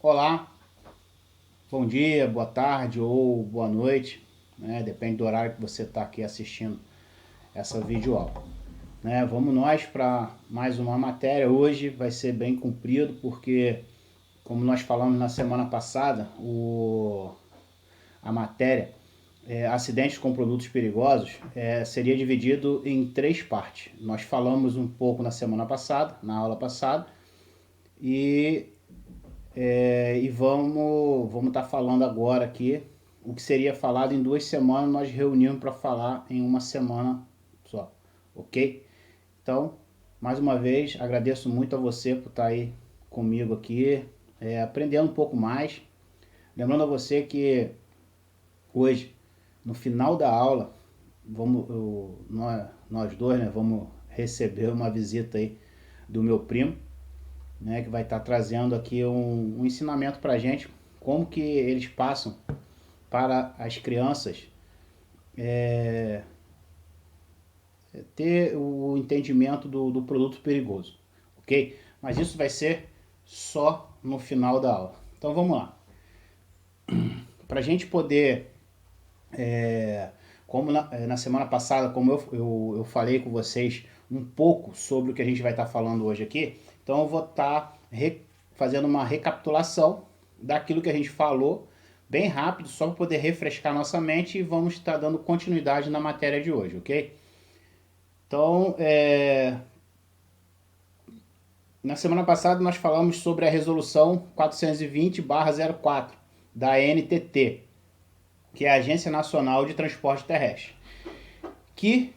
Olá, bom dia, boa tarde ou boa noite, né? Depende do horário que você está aqui assistindo essa videoaula. Vamos nós para mais uma matéria. Hoje vai ser bem comprido porque, como nós falamos na semana passada, a matéria acidentes com produtos perigosos seria dividido em três partes. Nós falamos um pouco na semana passada, na aula passada, e vamos estar falando agora aqui o que seria falado em 2 semanas, nós reunimos para falar em uma semana só, ok? Então, mais uma vez, agradeço muito a você por estar aí comigo aqui, aprendendo um pouco mais. Lembrando a você que hoje, no final da aula, nós dois, né, vamos receber uma visita aí do meu primo, né, que vai estar trazendo aqui um ensinamento para a gente, como que eles passam para as crianças ter o entendimento do produto perigoso, ok? Mas isso vai ser só no final da aula. Então vamos lá. Para a gente poder, como na semana passada, como eu falei com vocês um pouco sobre o que a gente vai estar falando hoje aqui, então eu vou estar fazendo uma recapitulação daquilo que a gente falou, bem rápido, só para poder refrescar nossa mente, e vamos estar dando continuidade na matéria de hoje, ok? Então, na semana passada nós falamos sobre a resolução 420/04 da ANTT, que é a Agência Nacional de Transporte Terrestre, que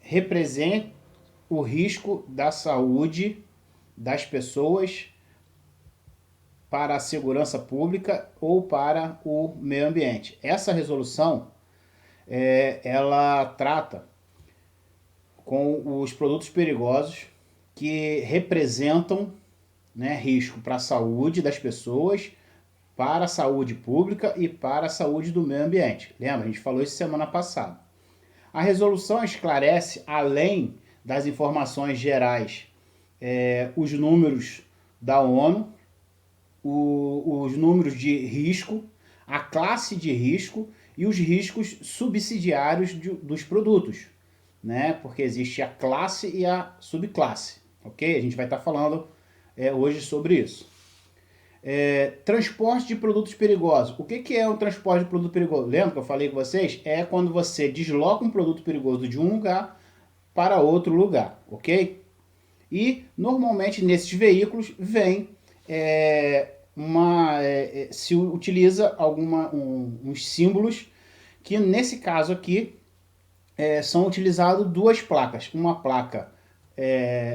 representa o risco da saúde das pessoas para a segurança pública ou para o meio ambiente. Essa resolução, ela trata com os produtos perigosos que representam, né, risco para a saúde das pessoas, para a saúde pública e para a saúde do meio ambiente. Lembra? A gente falou isso semana passada. A resolução esclarece, além das informações gerais, os números da ONU, os números de risco, a classe de risco e os riscos subsidiários dos produtos, né? Porque existe a classe e a subclasse, ok? A gente vai estar falando hoje sobre isso. Transporte de produtos perigosos. O que é o transporte de produto perigoso? Lembra que eu falei com vocês? É quando você desloca um produto perigoso de um lugar para outro lugar, ok? E normalmente nesses veículos vem se utiliza uns símbolos que nesse caso aqui são utilizadas duas placas, uma placa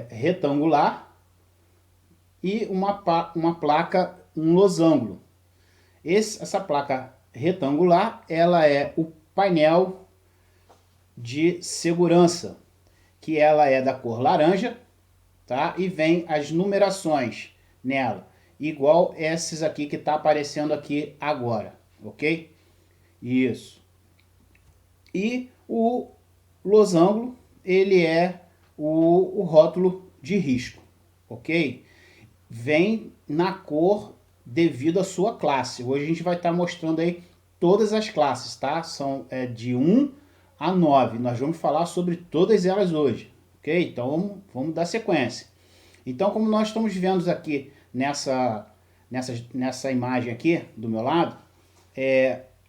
retangular e uma placa um losango. Essa placa retangular, ela é o painel de segurança, que ela é da cor laranja, tá? E vem as numerações nela, igual esses aqui que está aparecendo aqui agora, ok? Isso. E o losango, ele é o rótulo de risco, ok? Vem na cor devido à sua classe. Hoje a gente vai estar mostrando aí todas as classes, tá? São de 1 a 9. Nós vamos falar sobre todas elas hoje, ok? Então vamos dar sequência. Então, como nós estamos vendo aqui nessa imagem aqui do meu lado,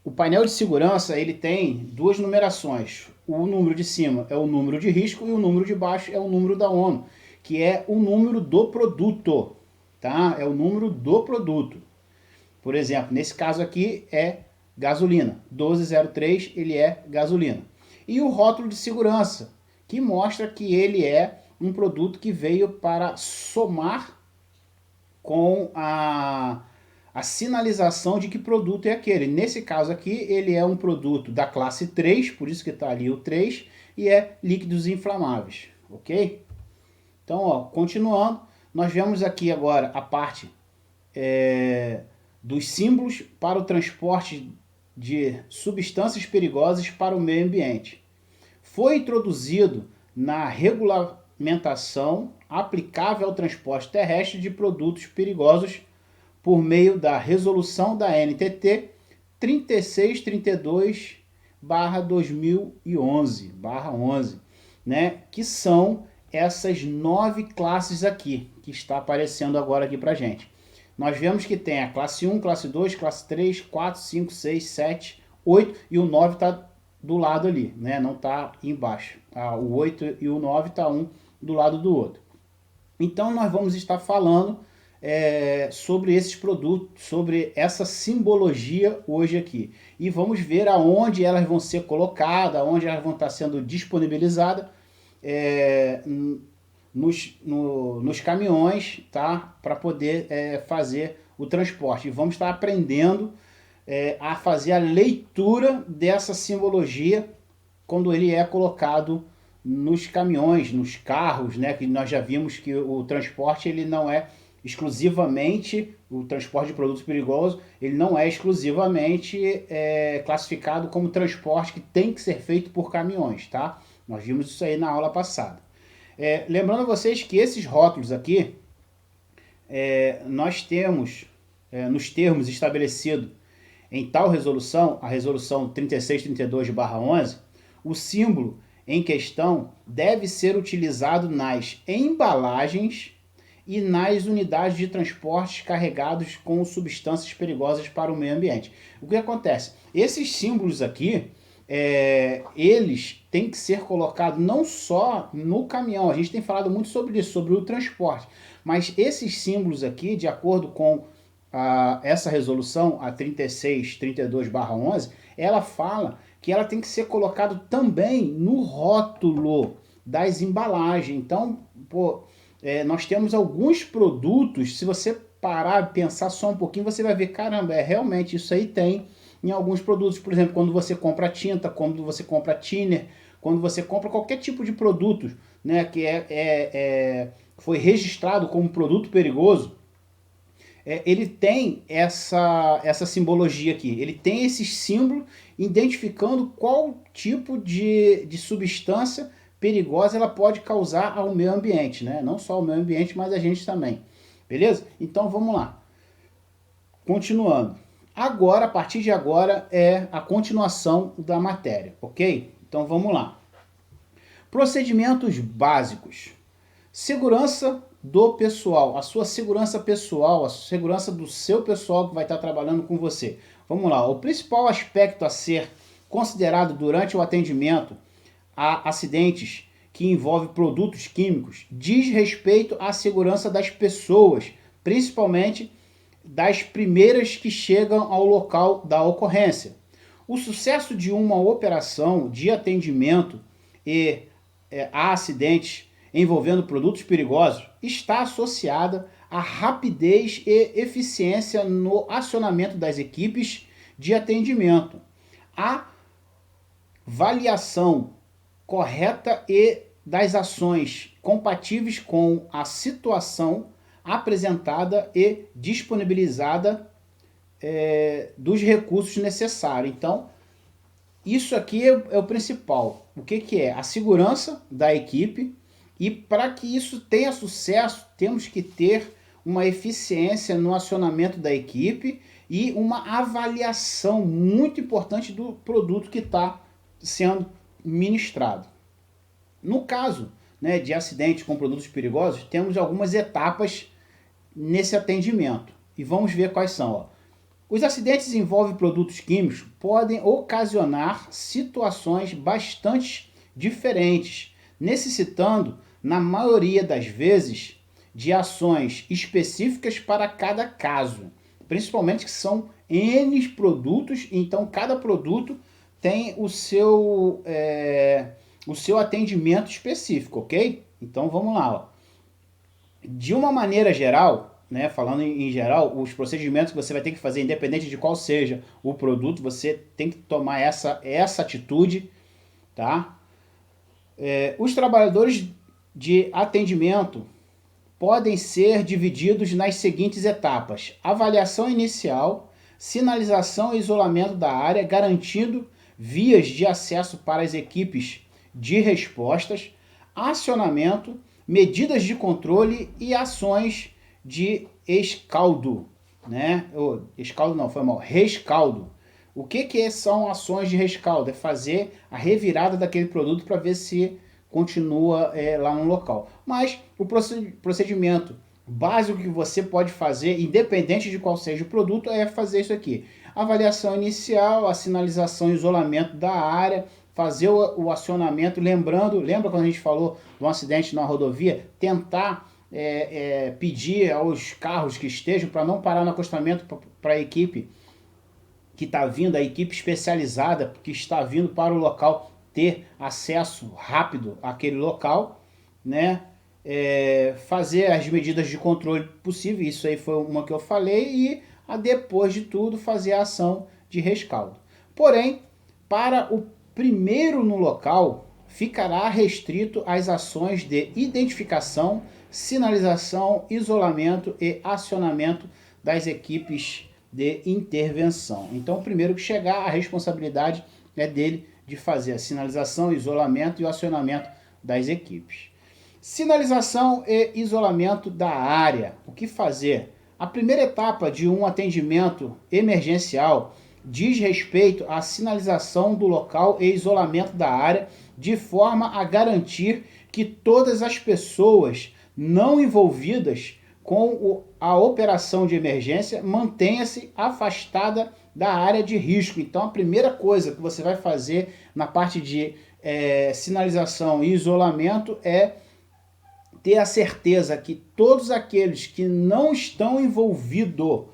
o painel de segurança ele tem duas numerações. O número de cima é o número de risco e o número de baixo é o número da ONU, que é o número do produto, tá? É o número do produto. Por exemplo, nesse caso aqui é gasolina. 1203 ele é gasolina. E o rótulo de segurança, que mostra que ele é um produto que veio para somar com a sinalização de que produto é aquele. Nesse caso aqui, ele é um produto da classe 3, por isso que está ali o 3, e é líquidos inflamáveis, ok? Então, ó, continuando, nós vemos aqui agora a parte dos símbolos para o transporte de substâncias perigosas para o meio ambiente. Foi introduzido na regulamentação aplicável ao transporte terrestre de produtos perigosos por meio da resolução da NTT 3632/2011, né, que são essas 9 classes aqui, que está aparecendo agora aqui para gente. Nós vemos que tem a classe 1, classe 2, classe 3, 4, 5, 6, 7, 8 e o 9 está do lado ali, né? Não está embaixo. O 8 e o 9 está um do lado do outro. Então nós vamos estar falando sobre esses produtos, sobre essa simbologia hoje aqui. E vamos ver aonde elas vão ser colocadas, aonde elas vão estar sendo disponibilizadas nos caminhões, tá? Para poder fazer o transporte. E vamos estar aprendendo a fazer a leitura dessa simbologia quando ele é colocado nos caminhões, nos carros, né? Que nós já vimos que o transporte ele não é exclusivamente, o transporte de produtos perigosos, ele não é exclusivamente classificado como transporte que tem que ser feito por caminhões, tá? Nós vimos isso aí na aula passada. Lembrando a vocês que esses rótulos aqui, nós temos, nos termos estabelecidos em tal resolução, a resolução 3632/11, o símbolo em questão deve ser utilizado nas embalagens e nas unidades de transporte carregados com substâncias perigosas para o meio ambiente. O que acontece? Esses símbolos aqui, eles têm que ser colocados não só no caminhão, a gente tem falado muito sobre isso, sobre o transporte, mas esses símbolos aqui, de acordo com essa resolução, a 3632/11, ela fala que ela tem que ser colocado também no rótulo das embalagens. Então, nós temos alguns produtos, se você parar e pensar só um pouquinho, você vai ver, caramba, realmente isso aí tem em alguns produtos. Por exemplo, quando você compra tinta, quando você compra thinner, quando você compra qualquer tipo de produto, né, que foi registrado como produto perigoso, ele tem essa simbologia aqui, ele tem esse símbolo identificando qual tipo de substância perigosa ela pode causar ao meio ambiente, né? Não só ao meio ambiente, mas a gente também. Beleza? Então vamos lá. Continuando. Agora, a partir de agora, é a continuação da matéria, ok? Então vamos lá. Procedimentos básicos. Segurança do pessoal, a sua segurança pessoal, a segurança do seu pessoal que vai estar trabalhando com você. Vamos lá, o principal aspecto a ser considerado durante o atendimento a acidentes que envolvem produtos químicos diz respeito à segurança das pessoas, principalmente das primeiras que chegam ao local da ocorrência. O sucesso de uma operação de atendimento a acidentes envolvendo produtos perigosos está associada à rapidez e eficiência no acionamento das equipes de atendimento, à avaliação correta e das ações compatíveis com a situação apresentada e disponibilizada dos recursos necessários. Então, isso aqui é o principal. O que é? A segurança da equipe. E para que isso tenha sucesso, temos que ter uma eficiência no acionamento da equipe e uma avaliação muito importante do produto que está sendo ministrado. No caso, né, de acidentes com produtos perigosos, temos algumas etapas nesse atendimento. E vamos ver quais são. Ó. Os acidentes envolvem produtos químicos podem ocasionar situações bastante diferentes, necessitando na maioria das vezes, de ações específicas para cada caso. Principalmente que são N produtos, então cada produto tem o seu atendimento específico, ok? Então vamos lá. Ó. De uma maneira geral, né, falando em geral, os procedimentos que você vai ter que fazer, independente de qual seja o produto, você tem que tomar essa atitude, tá? Os trabalhadores de atendimento podem ser divididos nas seguintes etapas: avaliação inicial, sinalização e isolamento da área, garantindo vias de acesso para as equipes de respostas, acionamento, medidas de controle e ações de escaldo. né? Escaldo não, foi mal, rescaldo. O que são ações de rescaldo? É fazer a revirada daquele produto para ver se continua lá no local. Mas o procedimento básico que você pode fazer, independente de qual seja o produto, é fazer isso aqui. Avaliação inicial, a sinalização e isolamento da área, fazer o acionamento, lembra quando a gente falou de um acidente na rodovia? Tentar pedir aos carros que estejam para não parar no acostamento para a equipe que está vindo, a equipe especializada que está vindo para o local ter acesso rápido àquele local, né? Fazer as medidas de controle possível, isso aí foi uma que eu falei, e depois de tudo fazer a ação de rescaldo. Porém, para o primeiro no local, ficará restrito às ações de identificação, sinalização, isolamento e acionamento das equipes de intervenção. Então, o primeiro que chegar, a responsabilidade é dele de fazer a sinalização, isolamento e o acionamento das equipes. Sinalização e isolamento da área. O que fazer? A primeira etapa de um atendimento emergencial diz respeito à sinalização do local e isolamento da área, de forma a garantir que todas as pessoas não envolvidas com a operação de emergência mantenha-se afastada da área de risco. Então, a primeira coisa que você vai fazer na parte de sinalização e isolamento é ter a certeza que todos aqueles que não estão envolvidos,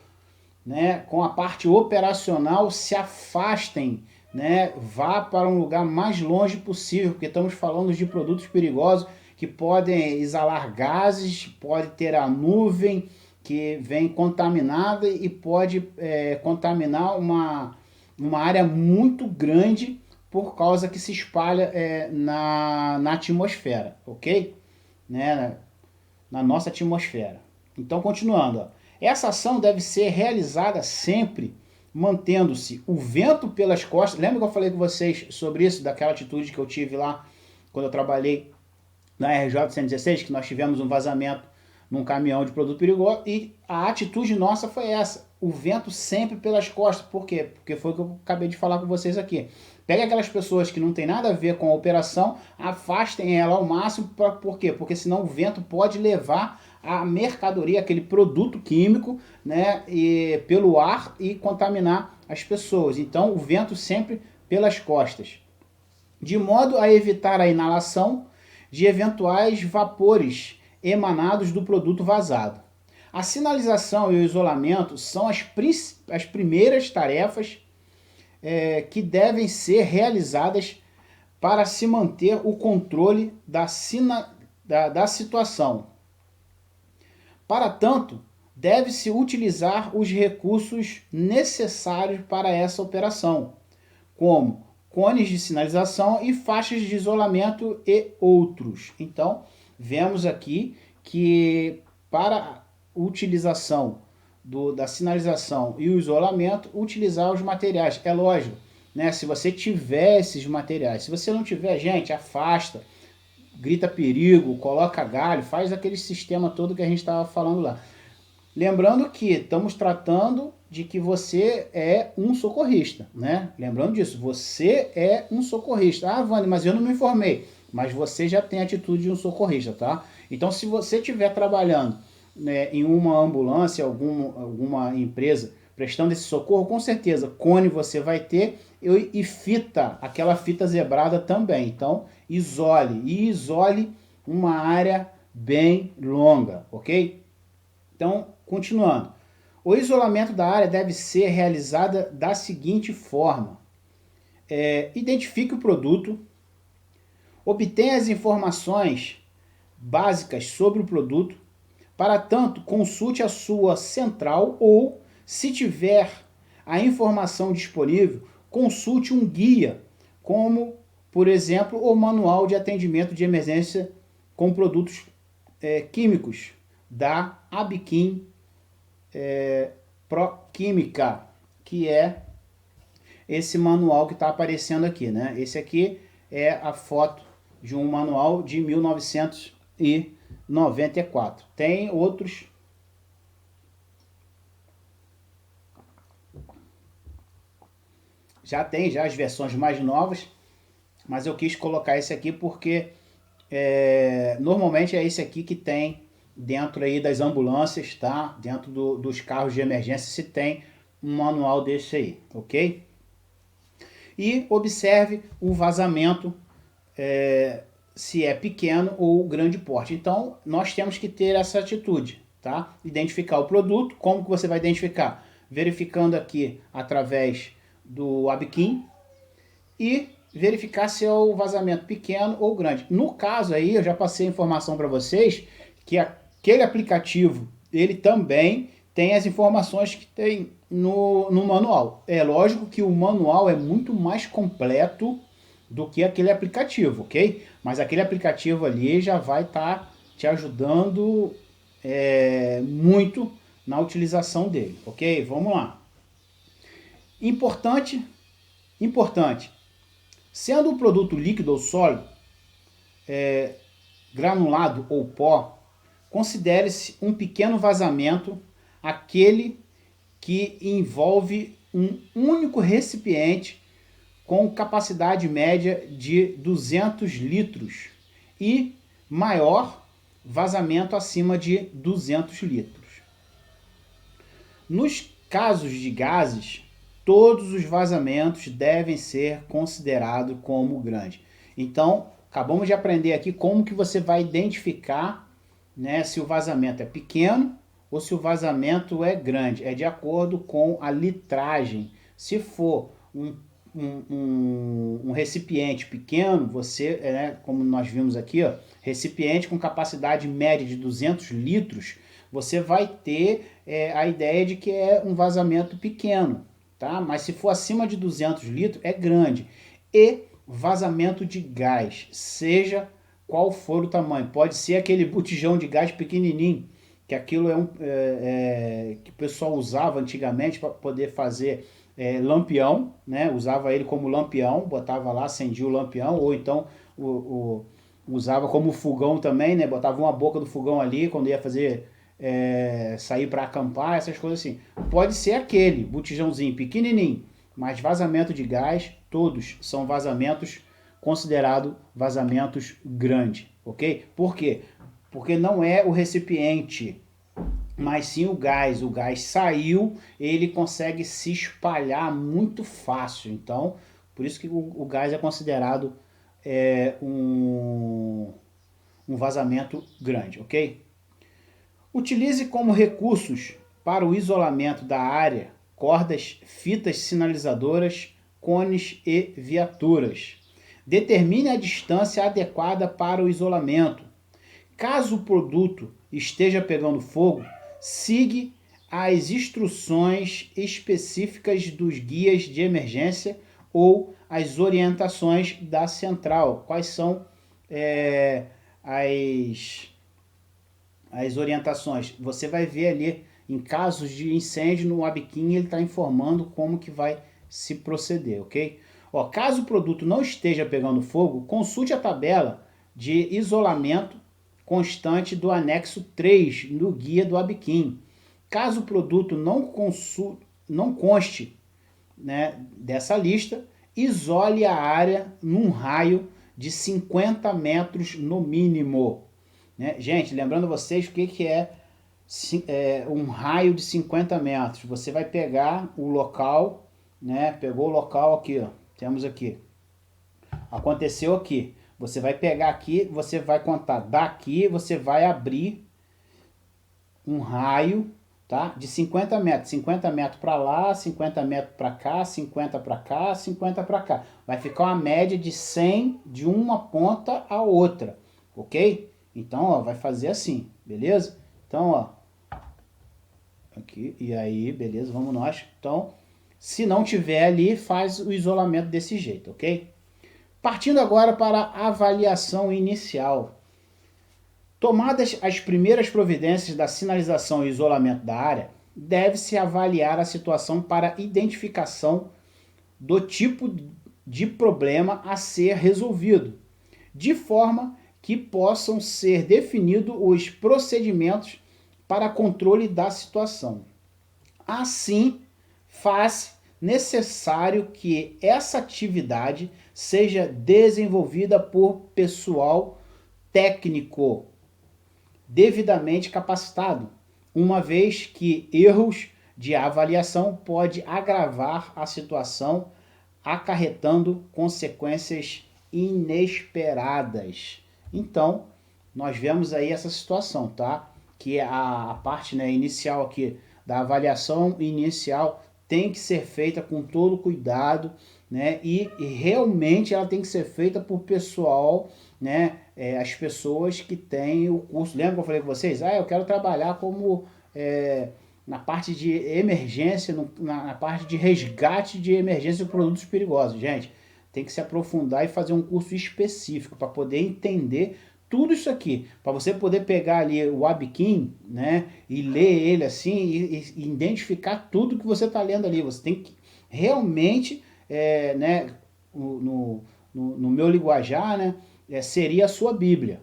né, com a parte operacional se afastem, né, vá para um lugar mais longe possível, porque estamos falando de produtos perigosos que podem exalar gases, pode ter a nuvem que vem contaminada e pode contaminar uma área muito grande por causa que se espalha na atmosfera, ok? Né, na nossa atmosfera. Então, continuando, ó. Essa ação deve ser realizada sempre mantendo-se o vento pelas costas. Lembra que eu falei com vocês sobre isso, daquela atitude que eu tive lá quando eu trabalhei na RJ 116, que nós tivemos um vazamento num caminhão de produto perigoso, e a atitude nossa foi essa, o vento sempre pelas costas. Por quê? Porque foi o que eu acabei de falar com vocês aqui. Pega aquelas pessoas que não tem nada a ver com a operação, afastem ela ao máximo. Por quê? Porque senão o vento pode levar a mercadoria, aquele produto químico, né, pelo ar e contaminar as pessoas. Então, o vento sempre pelas costas, de modo a evitar a inalação de eventuais vapores emanados do produto vazado. A sinalização e o isolamento são as primeiras tarefas que devem ser realizadas para se manter o controle da situação. Para tanto, deve-se utilizar os recursos necessários para essa operação, como cones de sinalização e faixas de isolamento e outros. Então, vemos aqui que para a utilização da sinalização e o isolamento, utilizar os materiais. É lógico, né? Se você tiver esses materiais. Se você não tiver, gente, afasta, grita perigo, coloca galho, faz aquele sistema todo que a gente estava falando lá. Lembrando que estamos tratando de que você é um socorrista, né? Lembrando disso, você é um socorrista. Ah, Vânia, mas eu não me informei. Mas você já tem a atitude de um socorrista, tá? Então, se você estiver trabalhando, né, em uma ambulância, alguma empresa prestando esse socorro, com certeza, cone você vai ter e fita, aquela fita zebrada também. Então, isole uma área bem longa, ok? Então, continuando. O isolamento da área deve ser realizado da seguinte forma. Identifique o produto, obtenha as informações básicas sobre o produto. Para tanto, consulte a sua central ou, se tiver a informação disponível, consulte um guia, como, por exemplo, o Manual de Atendimento de Emergência com Produtos Químicos, da Abiquim Proquímica, que é esse manual que está aparecendo aqui, né? Esse aqui é a foto de um manual de 1994. Tem outros Já tem já as versões mais novas, mas eu quis colocar esse aqui porque normalmente é esse aqui que tem dentro aí das ambulâncias, tá? Dentro dos carros de emergência se tem um manual desse aí, ok? E observe o vazamento, se é pequeno ou grande porte. Então, nós temos que ter essa atitude, tá? Identificar o produto. Como que você vai identificar? Verificando aqui através do Abiquim e verificar se é o vazamento pequeno ou grande. No caso aí, eu já passei a informação para vocês que aquele aplicativo, ele também tem as informações que tem no manual. É lógico que o manual é muito mais completo do que aquele aplicativo, ok? Mas aquele aplicativo ali já vai estar te ajudando muito na utilização dele, ok? Vamos lá. Importante, sendo um produto líquido ou sólido, granulado ou pó, considere-se um pequeno vazamento aquele que envolve um único recipiente com capacidade média de 200 litros e maior vazamento acima de 200 litros. Nos casos de gases, todos os vazamentos devem ser considerados como grande. Então, acabamos de aprender aqui como que você vai identificar, né, se o vazamento é pequeno ou se o vazamento é grande. É de acordo com a litragem. Se for um recipiente pequeno, você, como nós vimos aqui, ó, recipiente com capacidade média de 200 litros, você vai ter a ideia de que é um vazamento pequeno, tá? Mas se for acima de 200 litros, é grande. E vazamento de gás, seja qual for o tamanho. Pode ser aquele botijão de gás pequenininho, que aquilo que o pessoal usava antigamente para poder fazer lampião, né? Usava ele como lampião, botava lá, acendia o lampião, ou então usava como fogão também, né? Botava uma boca do fogão ali quando ia fazer sair para acampar, essas coisas assim. Pode ser aquele botijãozinho pequenininho, mas vazamento de gás, todos são vazamentos considerados vazamentos grandes, ok? Por quê? Porque não é o recipiente, mas sim o gás. O gás saiu, ele consegue se espalhar muito fácil. Então, por isso que o gás é considerado um vazamento grande, ok? Utilize como recursos para o isolamento da área cordas, fitas sinalizadoras, cones e viaturas. Determine a distância adequada para o isolamento. Caso o produto esteja pegando fogo, siga as instruções específicas dos guias de emergência ou as orientações da central. Quais são as orientações? Você vai ver ali, em casos de incêndio no Abiquim, ele está informando como que vai se proceder, ok? Caso o produto não esteja pegando fogo, consulte a tabela de isolamento constante do anexo 3 no guia do Abiquim. Caso o produto não conste, né, dessa lista, isole a área num raio de 50 metros no mínimo. Né? Gente, lembrando vocês o que é um raio de 50 metros. Você vai pegar o local, né? Pegou o local aqui, ó. Temos aqui. Aconteceu aqui. Você vai pegar aqui, você vai contar daqui, você vai abrir um raio, tá? De 50 metros. 50 metros para lá, 50 metros para cá, 50 para cá, 50 para cá. Vai ficar uma média de 100 de uma ponta a outra, ok? Então, ó, vai fazer assim, beleza? Então, ó, aqui, e aí, beleza, vamos nós. Então, se não tiver ali, faz o isolamento desse jeito, ok? Partindo agora para a avaliação inicial. Tomadas as primeiras providências da sinalização e isolamento da área, deve-se avaliar a situação para identificação do tipo de problema a ser resolvido, de forma que possam ser definidos os procedimentos para controle da situação. Assim, faz necessário que essa atividade seja desenvolvida por pessoal técnico devidamente capacitado, uma vez que erros de avaliação pode agravar a situação, acarretando consequências inesperadas. Então, nós vemos aí essa situação, tá? Que a parte, né, inicial aqui da avaliação inicial tem que ser feita com todo cuidado, né? E realmente ela tem que ser feita por pessoal, né? As pessoas que têm o curso. Lembra que eu falei com vocês? Eu quero trabalhar como na parte de emergência, na parte de resgate de emergência de produtos perigosos. Gente, tem que se aprofundar e fazer um curso específico para poder entender tudo isso aqui, para você poder pegar ali o Abiquim, né, e ler ele assim e identificar tudo que você está lendo ali. Você tem que realmente, né, no meu linguajar, né, seria a sua Bíblia.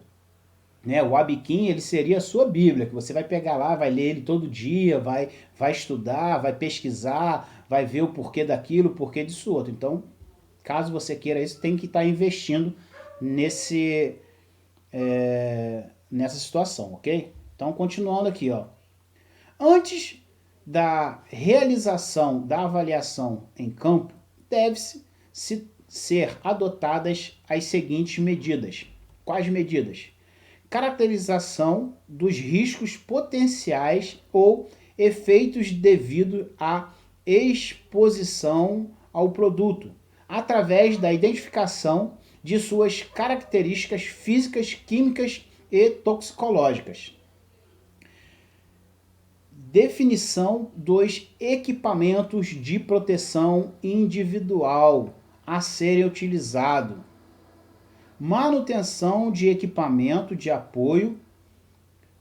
Né, o Abiquim, ele seria a sua Bíblia, que você vai pegar lá, vai ler ele todo dia, vai estudar, vai pesquisar, vai ver o porquê daquilo, o porquê disso outro. Então, caso você queira isso, tem que estar investindo nessa situação, ok? Então, continuando aqui, ó. Antes da realização da avaliação em campo, deve-se ser adotadas as seguintes medidas. Quais medidas? Caracterização dos riscos potenciais ou efeitos devido à exposição ao produto, através da identificação de suas características físicas, químicas e toxicológicas. Definição dos equipamentos de proteção individual a serem utilizados. Manutenção de equipamento de apoio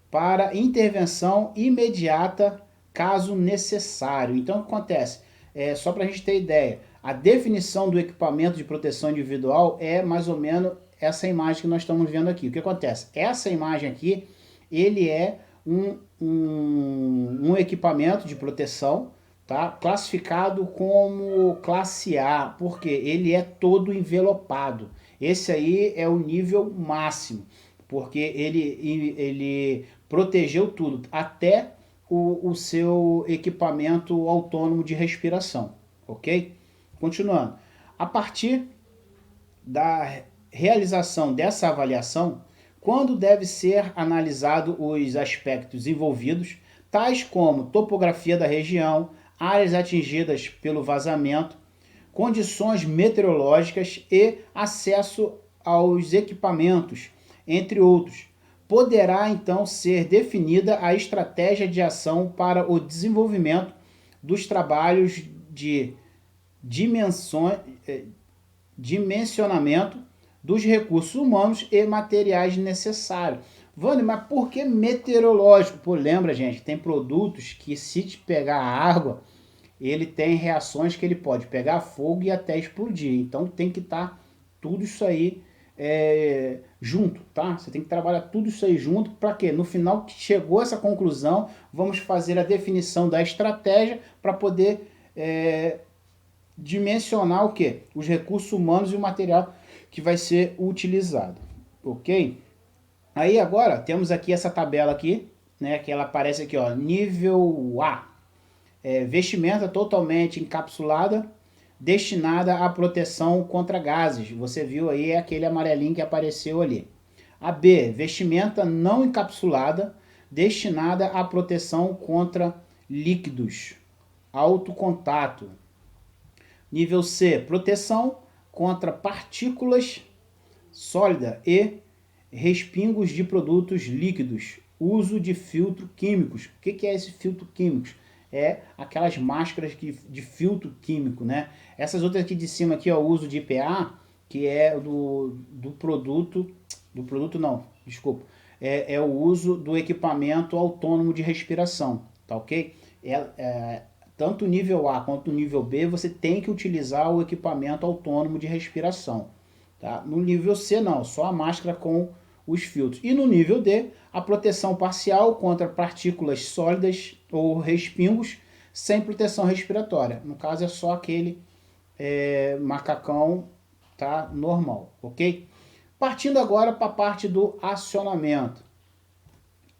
para intervenção imediata, caso necessário. Então, o que acontece? Só para a gente ter ideia, a definição do equipamento de proteção individual é mais ou menos essa imagem que nós estamos vendo aqui. O que acontece? Essa imagem aqui, ele é um equipamento de proteção, tá? Classificado como classe A, porque ele é todo envelopado. Esse aí é o nível máximo, porque ele protegeu tudo, até o seu equipamento autônomo de respiração, ok? Continuando. A partir da realização dessa avaliação, quando deve ser analisado os aspectos envolvidos, tais como topografia da região, áreas atingidas pelo vazamento, condições meteorológicas e acesso aos equipamentos, entre outros. Poderá então ser definida a estratégia de ação para o desenvolvimento dos trabalhos de dimensionamento dos recursos humanos e materiais necessários. Vânia, mas por que meteorológico? Pô, lembra, gente, tem produtos que se te pegar água, ele tem reações que ele pode pegar fogo e até explodir. Então tem que estar tudo isso aí junto, tá? Você tem que trabalhar tudo isso aí junto, para quê? No final que chegou essa conclusão, vamos fazer a definição da estratégia para poder dimensionar o quê? Os recursos humanos e o material que vai ser utilizado, ok? Aí agora temos aqui essa tabela aqui, né, que ela aparece aqui, ó, nível A, vestimenta totalmente encapsulada, destinada à proteção contra gases. Você viu aí aquele amarelinho que apareceu ali. A B, vestimenta não encapsulada, destinada à proteção contra líquidos, alto contato. Nível C, proteção contra partículas sólidas e respingos de produtos líquidos. Uso de filtro químicos. O que é esse filtro químicos? É aquelas máscaras de filtro químico, né? Essas outras aqui de cima aqui, ó, o uso de IPA, que é do produto não, desculpa. É o uso do equipamento autônomo de respiração, tá ok? Tanto o nível A quanto o nível B, você tem que utilizar o equipamento autônomo de respiração. Tá? No nível C, não, só a máscara com os filtros. E no nível D, a proteção parcial contra partículas sólidas ou respingos, sem proteção respiratória. No caso é só aquele macacão, tá, normal, ok? Partindo agora para a parte do acionamento,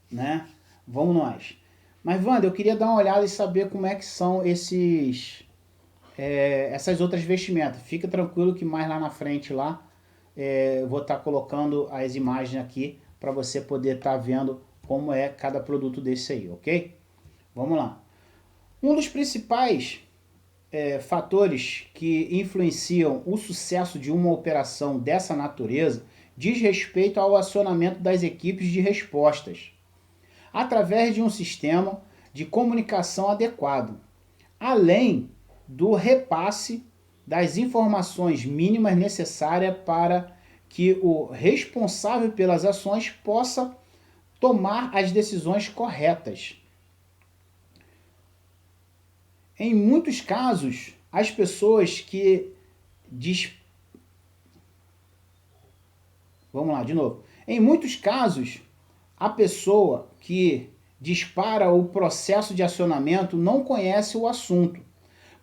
né? Vamos nós. Mas, Wander, eu queria dar uma olhada e saber como é que são essas outras vestimentas. Fica tranquilo que mais lá na frente lá eu vou estar colocando as imagens aqui para você poder estar vendo como é cada produto desse aí, ok? Vamos lá. Um dos principais fatores que influenciam o sucesso de uma operação dessa natureza diz respeito ao acionamento das equipes de respostas, através de um sistema de comunicação adequado, além do repasse das informações mínimas necessárias para que o responsável pelas ações possa tomar as decisões corretas. Em muitos casos, as pessoas que Vamos lá, de novo. Em muitos casos, a pessoa que dispara o processo de acionamento não conhece o assunto.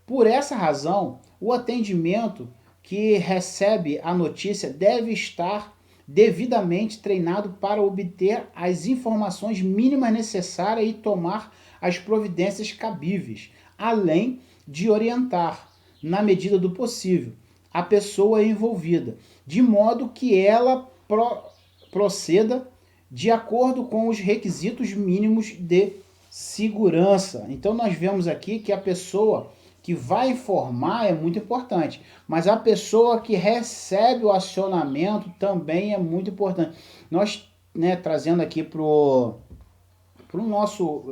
Por essa razão, o atendimento que recebe a notícia deve estar devidamente treinado para obter as informações mínimas necessárias e tomar as providências cabíveis, além de orientar, na medida do possível, a pessoa envolvida, de modo que ela proceda de acordo com os requisitos mínimos de segurança. Então nós vemos aqui que a pessoa que vai informar é muito importante, mas a pessoa que recebe o acionamento também é muito importante. Nós, trazendo aqui para o nosso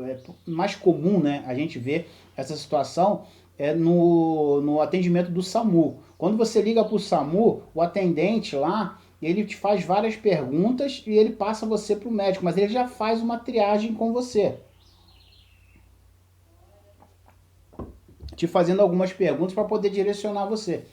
mais comum, a gente vê essa situação no atendimento do SAMU. Quando você liga para o SAMU, o atendente lá, ele te faz várias perguntas e ele passa você para o médico, mas ele já faz uma triagem com você, te fazendo algumas perguntas para poder direcionar você.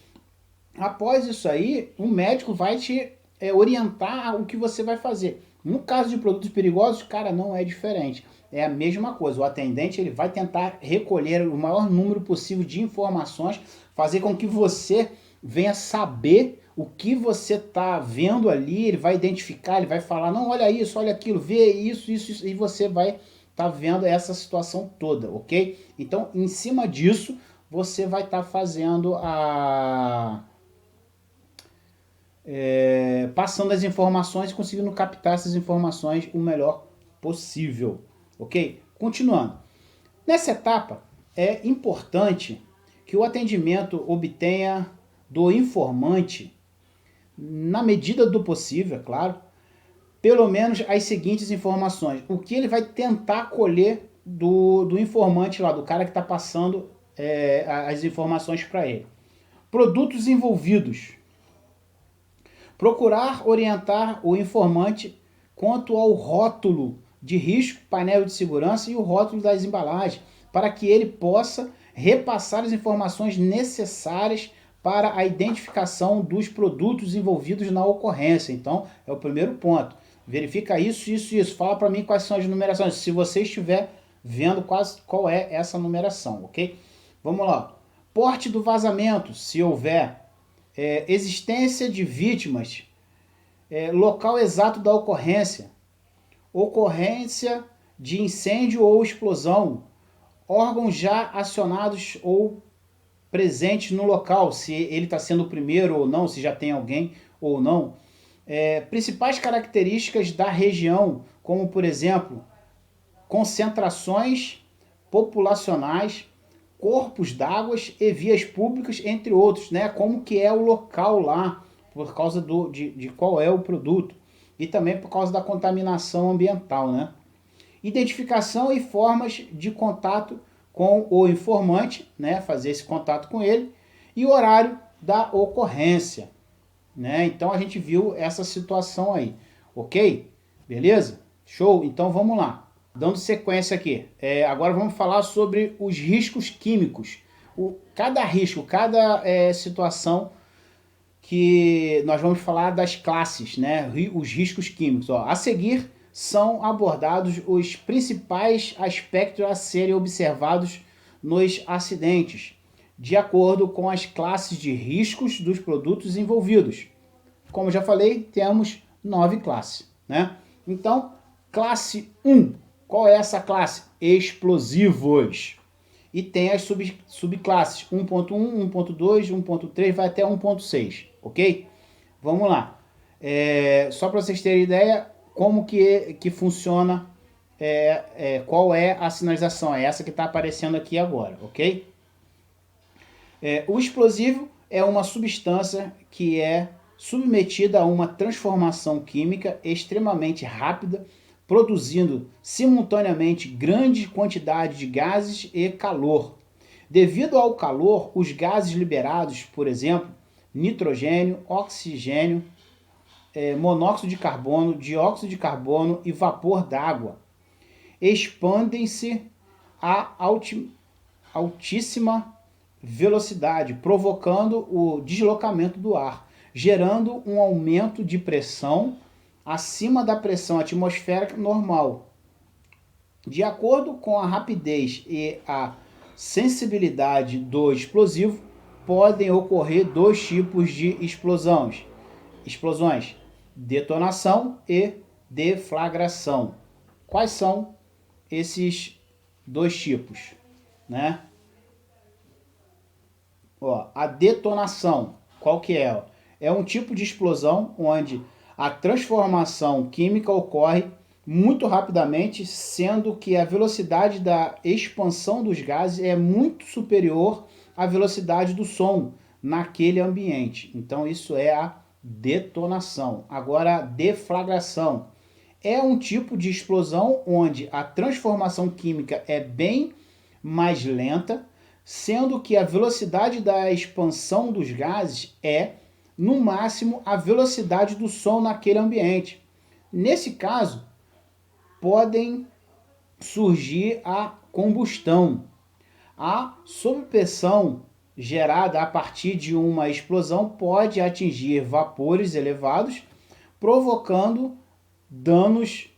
Após isso aí, o médico vai te orientar o que você vai fazer. No caso de produtos perigosos, cara, não é diferente. É a mesma coisa. O atendente ele vai tentar recolher o maior número possível de informações, fazer com que você venha saber o que você está vendo ali. Ele vai identificar, ele vai falar, não, olha isso, olha aquilo, vê isso, e você vai estar vendo essa situação toda, ok? Então, em cima disso, você vai estar fazendo passando as informações e conseguindo captar essas informações o melhor possível, ok? Continuando. Nessa etapa, é importante que o atendimento obtenha do informante, na medida do possível, é claro, pelo menos as seguintes informações. O que ele vai tentar colher do informante lá, do cara que está passando as informações para ele. Produtos envolvidos. Procurar orientar o informante quanto ao rótulo de risco, painel de segurança e o rótulo das embalagens, para que ele possa repassar as informações necessárias para a identificação dos produtos envolvidos na ocorrência. Então, é o primeiro ponto. Verifica isso, isso, isso. Fala para mim quais são as numerações, se você estiver vendo qual é essa numeração, ok? Vamos lá. Porte do vazamento, se houver. Existência de vítimas. Local exato da ocorrência. Ocorrência de incêndio ou explosão. Órgãos já acionados ou presentes no local, se ele está sendo o primeiro ou não, se já tem alguém ou não. Principais características da região, como por exemplo, concentrações populacionais, corpos d'água e vias públicas, entre outros, como que é o local lá, por causa de qual é o produto, e também por causa da contaminação ambiental, Identificação e formas de contato com o informante, fazer esse contato com ele, e o horário da ocorrência. Então a gente viu essa situação aí, ok? Beleza? Show? Então vamos lá. Dando sequência aqui, agora vamos falar sobre os riscos químicos. Cada risco, cada situação que nós vamos falar das classes, os riscos químicos. A seguir são abordados os principais aspectos a serem observados nos acidentes, de acordo com as classes de riscos dos produtos envolvidos. Como já falei, temos 9 classes, né? Então, classe 1. Qual é essa classe? Explosivos. E tem as subclasses 1.1, 1.2, 1.3, vai até 1.6, ok? Vamos lá. Só para vocês terem ideia, como que funciona, qual é a sinalização, é essa que está aparecendo aqui agora, ok? O explosivo é uma substância que é submetida a uma transformação química extremamente rápida, produzindo simultaneamente grande quantidade de gases e calor. Devido ao calor, os gases liberados, por exemplo, nitrogênio, oxigênio, monóxido de carbono, dióxido de carbono e vapor d'água, expandem-se a altíssima velocidade, provocando o deslocamento do ar, gerando um aumento de pressão acima da pressão atmosférica normal. De acordo com a rapidez e a sensibilidade do explosivo, podem ocorrer 2 tipos de explosões: detonação e deflagração. Quais são esses 2 tipos, né? A detonação, qual que é? É um tipo de explosão onde a transformação química ocorre muito rapidamente, sendo que a velocidade da expansão dos gases é muito superior à velocidade do som naquele ambiente. Então isso é a detonação. Agora, a deflagração é um tipo de explosão onde a transformação química é bem mais lenta, sendo que a velocidade da expansão dos gases é, no máximo, a velocidade do som naquele ambiente. Nesse caso, podem surgir a combustão. A sobrepressão gerada a partir de uma explosão pode atingir vapores elevados, provocando danos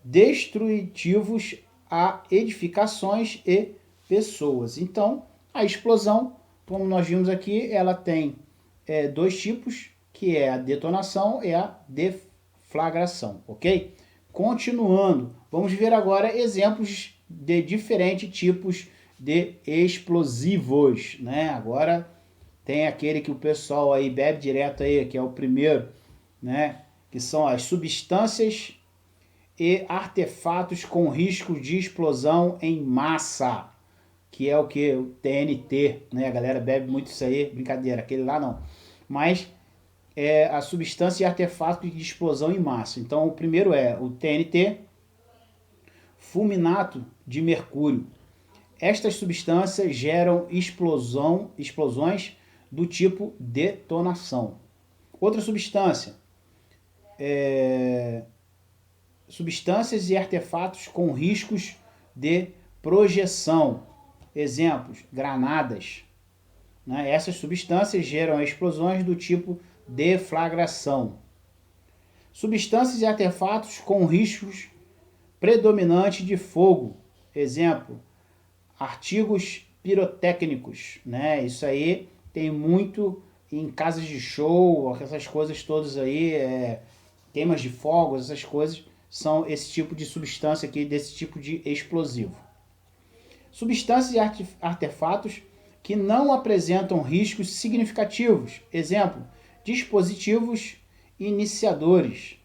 destrutivos a edificações e pessoas. Então, a explosão, como nós vimos aqui, ela tem 2 tipos, que é a detonação e a deflagração, ok? Continuando, vamos ver agora exemplos de diferentes tipos de explosivos, né? Agora tem aquele que o pessoal aí bebe direto aí, que é o primeiro, né? Que são as substâncias e artefatos com risco de explosão em massa, que é o que? O TNT, né? A galera bebe muito isso aí, brincadeira, aquele lá não. Mas é a substância e artefato de explosão em massa. Então, o primeiro é o TNT, fulminato de mercúrio. Estas substâncias geram explosões do tipo detonação. Outra substância, substâncias e artefatos com riscos de projeção. Exemplos, granadas. Né? Essas substâncias geram explosões do tipo deflagração. Substâncias e artefatos com riscos predominantes de fogo. Exemplo, artigos pirotécnicos. Né? Isso aí tem muito em casas de show, essas coisas todas aí, queimas de fogos, essas coisas, são esse tipo de substância aqui, desse tipo de explosivo. Substâncias e artefatos que não apresentam riscos significativos. Exemplo, dispositivos iniciadores.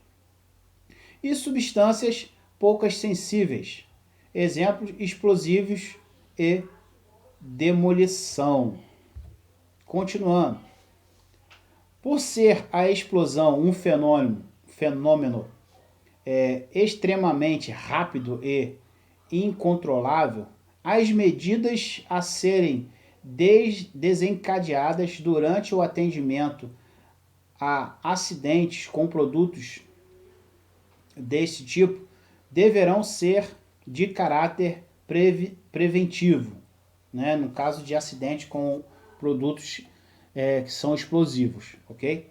E substâncias poucas sensíveis. Exemplos, explosivos e demolição. Continuando. Por ser a explosão um fenômeno extremamente rápido e incontrolável, as medidas a serem desencadeadas durante o atendimento a acidentes com produtos desse tipo deverão ser de caráter preventivo, né? No caso de acidente com produtos que são explosivos, ok?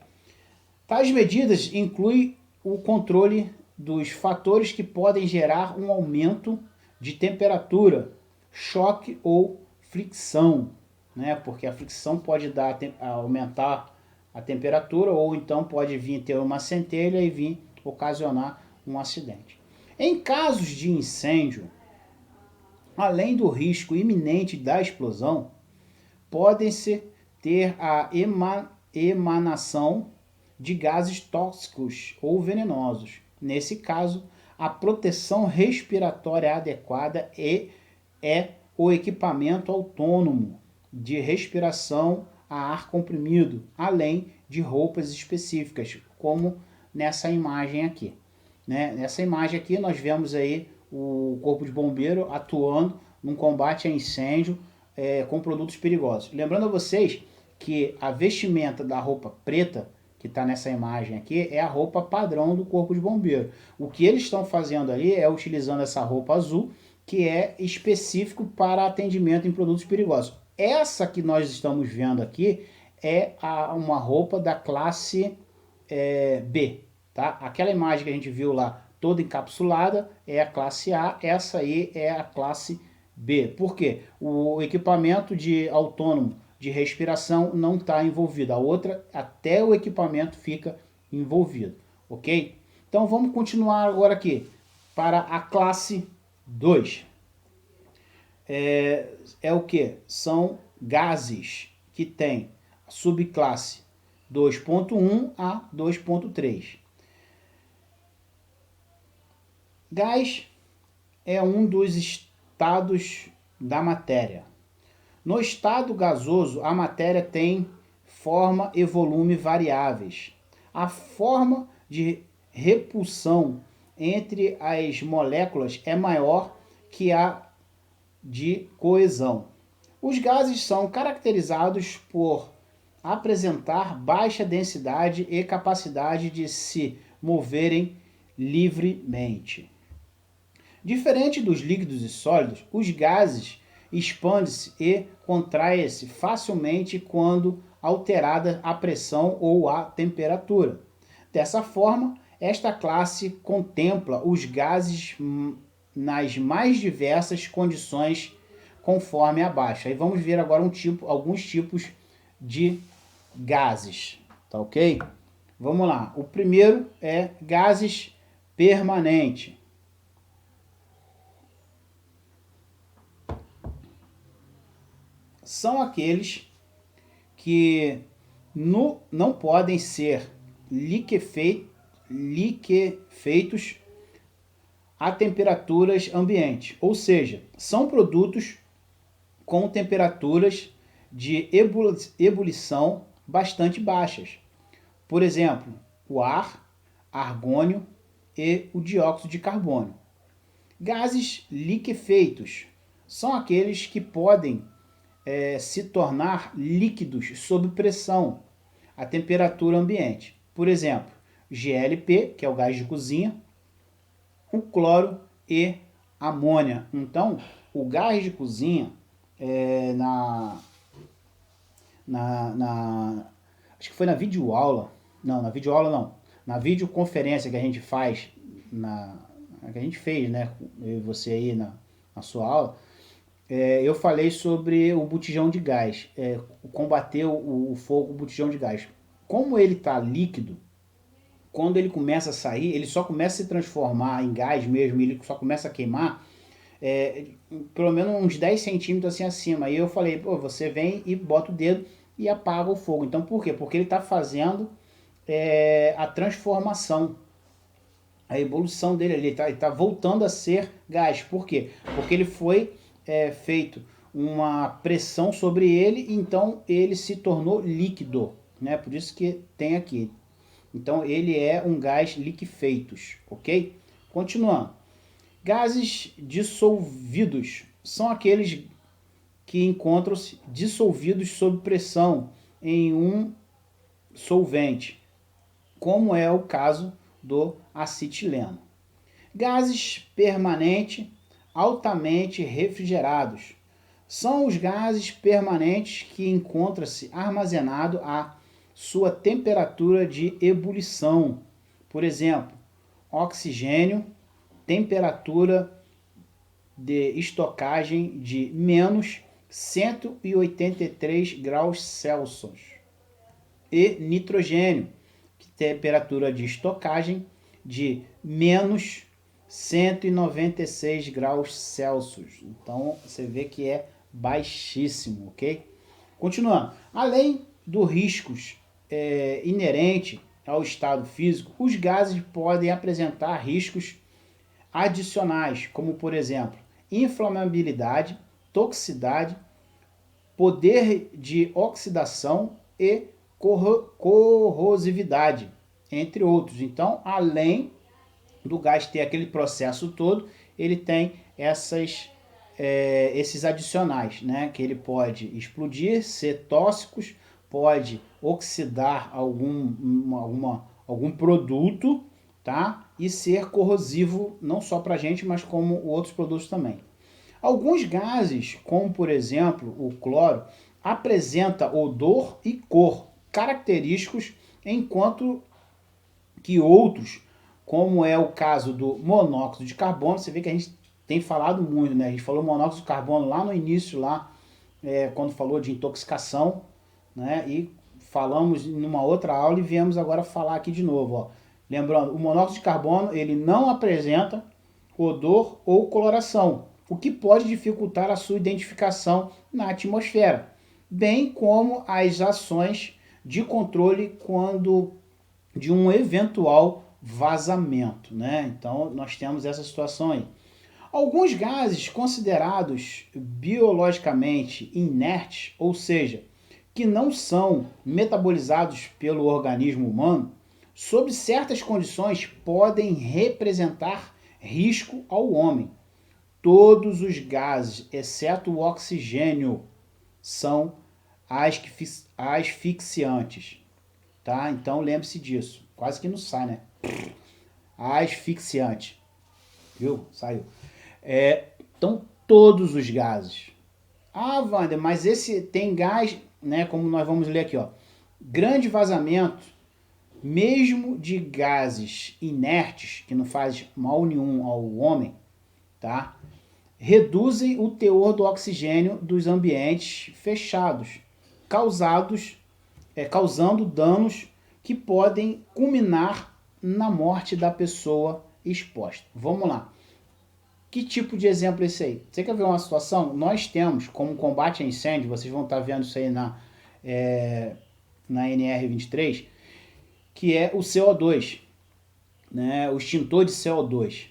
Tais medidas incluem o controle dos fatores que podem gerar um aumento de temperatura, choque ou fricção, né? Porque a fricção pode aumentar a temperatura, ou então pode vir ter uma centelha e vir ocasionar um acidente. Em casos de incêndio, além do risco iminente da explosão, podem-se ter a emanação de gases tóxicos ou venenosos. Nesse caso, a proteção respiratória adequada é o equipamento autônomo de respiração a ar comprimido, além de roupas específicas, como nessa imagem aqui. Né? Nessa imagem aqui nós vemos aí o corpo de bombeiro atuando num combate a incêndio com produtos perigosos. Lembrando a vocês que a vestimenta da roupa preta, que está nessa imagem aqui, é a roupa padrão do corpo de bombeiro. O que eles estão fazendo ali é utilizando essa roupa azul, que é específico para atendimento em produtos perigosos. Essa que nós estamos vendo aqui é uma roupa da classe B. Tá? Aquela imagem que a gente viu lá, toda encapsulada, é a classe A, essa aí é a classe B. Por quê? O equipamento autônomo de respiração não está envolvido. A outra, até o equipamento fica envolvido. Ok? Então vamos continuar agora aqui para a classe 2. É o que? São gases que tem a subclasse 2.1 a 2.3. Gás é um dos estados da matéria. No estado gasoso, a matéria tem forma e volume variáveis. A forma de repulsão entre as moléculas é maior que a de coesão. Os gases são caracterizados por apresentar baixa densidade e capacidade de se moverem livremente. Diferente dos líquidos e sólidos, os gases expandem-se e contraem-se facilmente quando alterada a pressão ou a temperatura. Dessa forma, esta classe contempla os gases nas mais diversas condições conforme abaixo. Aí vamos ver agora alguns tipos de gases, tá ok? Vamos lá. O primeiro é gases permanentes. São aqueles que não podem ser liquefeitos a temperaturas ambientes, ou seja, são produtos com temperaturas de ebulição bastante baixas. Por exemplo, o ar, argônio e o dióxido de carbono. Gases liquefeitos são aqueles que podem se tornar líquidos sob pressão a temperatura ambiente. Por exemplo, GLP, que é o gás de cozinha, o cloro e amônia. Então, o gás de cozinha, acho que foi na videoaula, não, na videoaula não, na videoconferência que a gente faz, que a gente fez, né, eu e você aí na sua aula, eu falei sobre o botijão de gás, combater o fogo, o botijão de gás. Como ele está líquido, quando ele começa a sair, ele só começa a se transformar em gás mesmo, ele só começa a queimar, pelo menos uns 10 centímetros assim acima. Aí eu falei, pô, você vem e bota o dedo e apaga o fogo. Então por quê? Porque ele está fazendo a transformação, a evolução dele, ele tá voltando a ser gás. Por quê? Porque ele foi feito uma pressão sobre ele, então ele se tornou líquido, né? Por isso que tem aqui. Então ele é um gás liquefeitos, ok? Continuando. Gases dissolvidos são aqueles que encontram-se dissolvidos sob pressão em um solvente, como é o caso do acetileno. Gases permanentes altamente refrigerados são os gases permanentes que encontram-se armazenados a sua temperatura de ebulição. Por exemplo, oxigênio, temperatura de estocagem de menos 183 graus Celsius. E nitrogênio, que temperatura de estocagem de menos 196 graus Celsius. Então, você vê que é baixíssimo, ok? Continuando. Além dos riscos inerentes ao estado físico, os gases podem apresentar riscos adicionais, como, por exemplo, inflamabilidade, toxicidade, poder de oxidação e corrosividade, entre outros. Então, além do gás ter aquele processo todo, ele tem esses adicionais, né? Que ele pode explodir, ser tóxicos, pode oxidar algum produto, tá? E ser corrosivo não só para a gente, mas como outros produtos também. Alguns gases, como por exemplo o cloro, apresenta odor e cor característicos, enquanto que outros, como é o caso do monóxido de carbono, você vê que a gente tem falado muito, né? A gente falou monóxido de carbono lá no início, quando falou de intoxicação, né? E falamos numa outra aula e viemos agora falar aqui de novo, ó. Lembrando, o monóxido de carbono, ele não apresenta odor ou coloração, o que pode dificultar a sua identificação na atmosfera, bem como as ações de controle quando de um eventual vazamento, né? Então, nós temos essa situação aí. Alguns gases considerados biologicamente inertes, ou seja, que não são metabolizados pelo organismo humano, sob certas condições podem representar risco ao homem. Todos os gases, exceto o oxigênio, são asfixiantes, tá? Então lembre-se disso. Quase que não sai, né? Asfixiante. Viu? Saiu. Então, todos os gases. Ah, Wander, mas esse tem gás, né? Como nós vamos ler aqui, ó. Grande vazamento, mesmo de gases inertes, que não faz mal nenhum ao homem, tá? Reduzem o teor do oxigênio dos ambientes fechados, causando danos que podem culminar na morte da pessoa exposta. Vamos lá. Que tipo de exemplo é esse aí? Você quer ver uma situação? Nós temos como combate a incêndio, vocês vão estar vendo isso aí na NR23, que é o CO2, né? O extintor de CO2.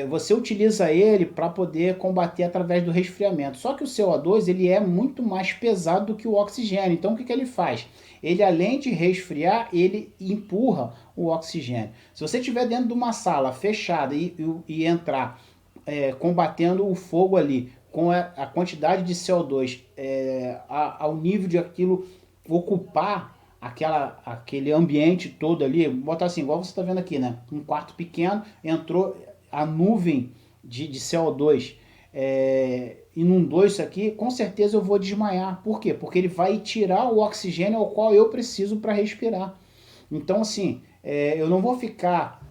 Você utiliza ele para poder combater através do resfriamento. Só que o CO2 ele é muito mais pesado do que o oxigênio. Então o que ele faz? Ele, além de resfriar, ele empurra o oxigênio. Se você estiver dentro de uma sala fechada e entrar combatendo o fogo ali com a quantidade de CO2 ao nível de aquilo ocupar aquele ambiente todo ali, botar assim, igual você está vendo aqui, né? Um quarto pequeno, entrou a nuvem de CO2, inundou isso aqui, com certeza eu vou desmaiar. Por quê? Porque ele vai tirar o oxigênio ao qual eu preciso para respirar. Então, assim, eu não vou ficar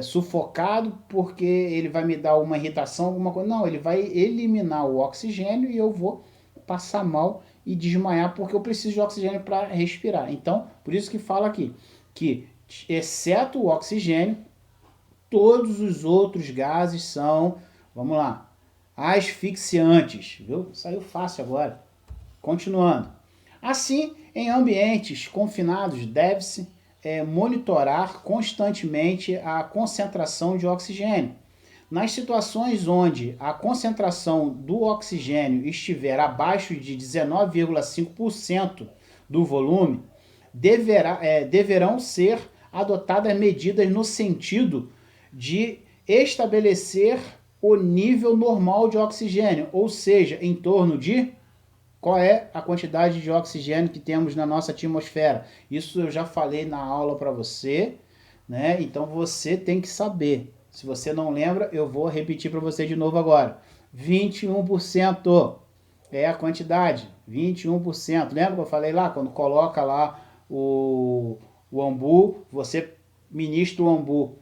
sufocado porque ele vai me dar uma irritação, alguma coisa. Não, ele vai eliminar o oxigênio e eu vou passar mal e desmaiar porque eu preciso de oxigênio para respirar. Então, por isso que fala aqui, que exceto o oxigênio, todos os outros gases são, vamos lá, asfixiantes, viu? Saiu fácil agora. Continuando. Assim, em ambientes confinados, deve-se monitorar constantemente a concentração de oxigênio. Nas situações onde a concentração do oxigênio estiver abaixo de 19,5% do volume, deverão ser adotadas medidas no sentido de estabelecer o nível normal de oxigênio, ou seja, em torno de qual é a quantidade de oxigênio que temos na nossa atmosfera. Isso eu já falei na aula para você, né? Então você tem que saber. Se você não lembra, eu vou repetir para você de novo agora. 21% é a quantidade, 21%. Lembra que eu falei lá, quando coloca lá o ambu, você ministra o ambu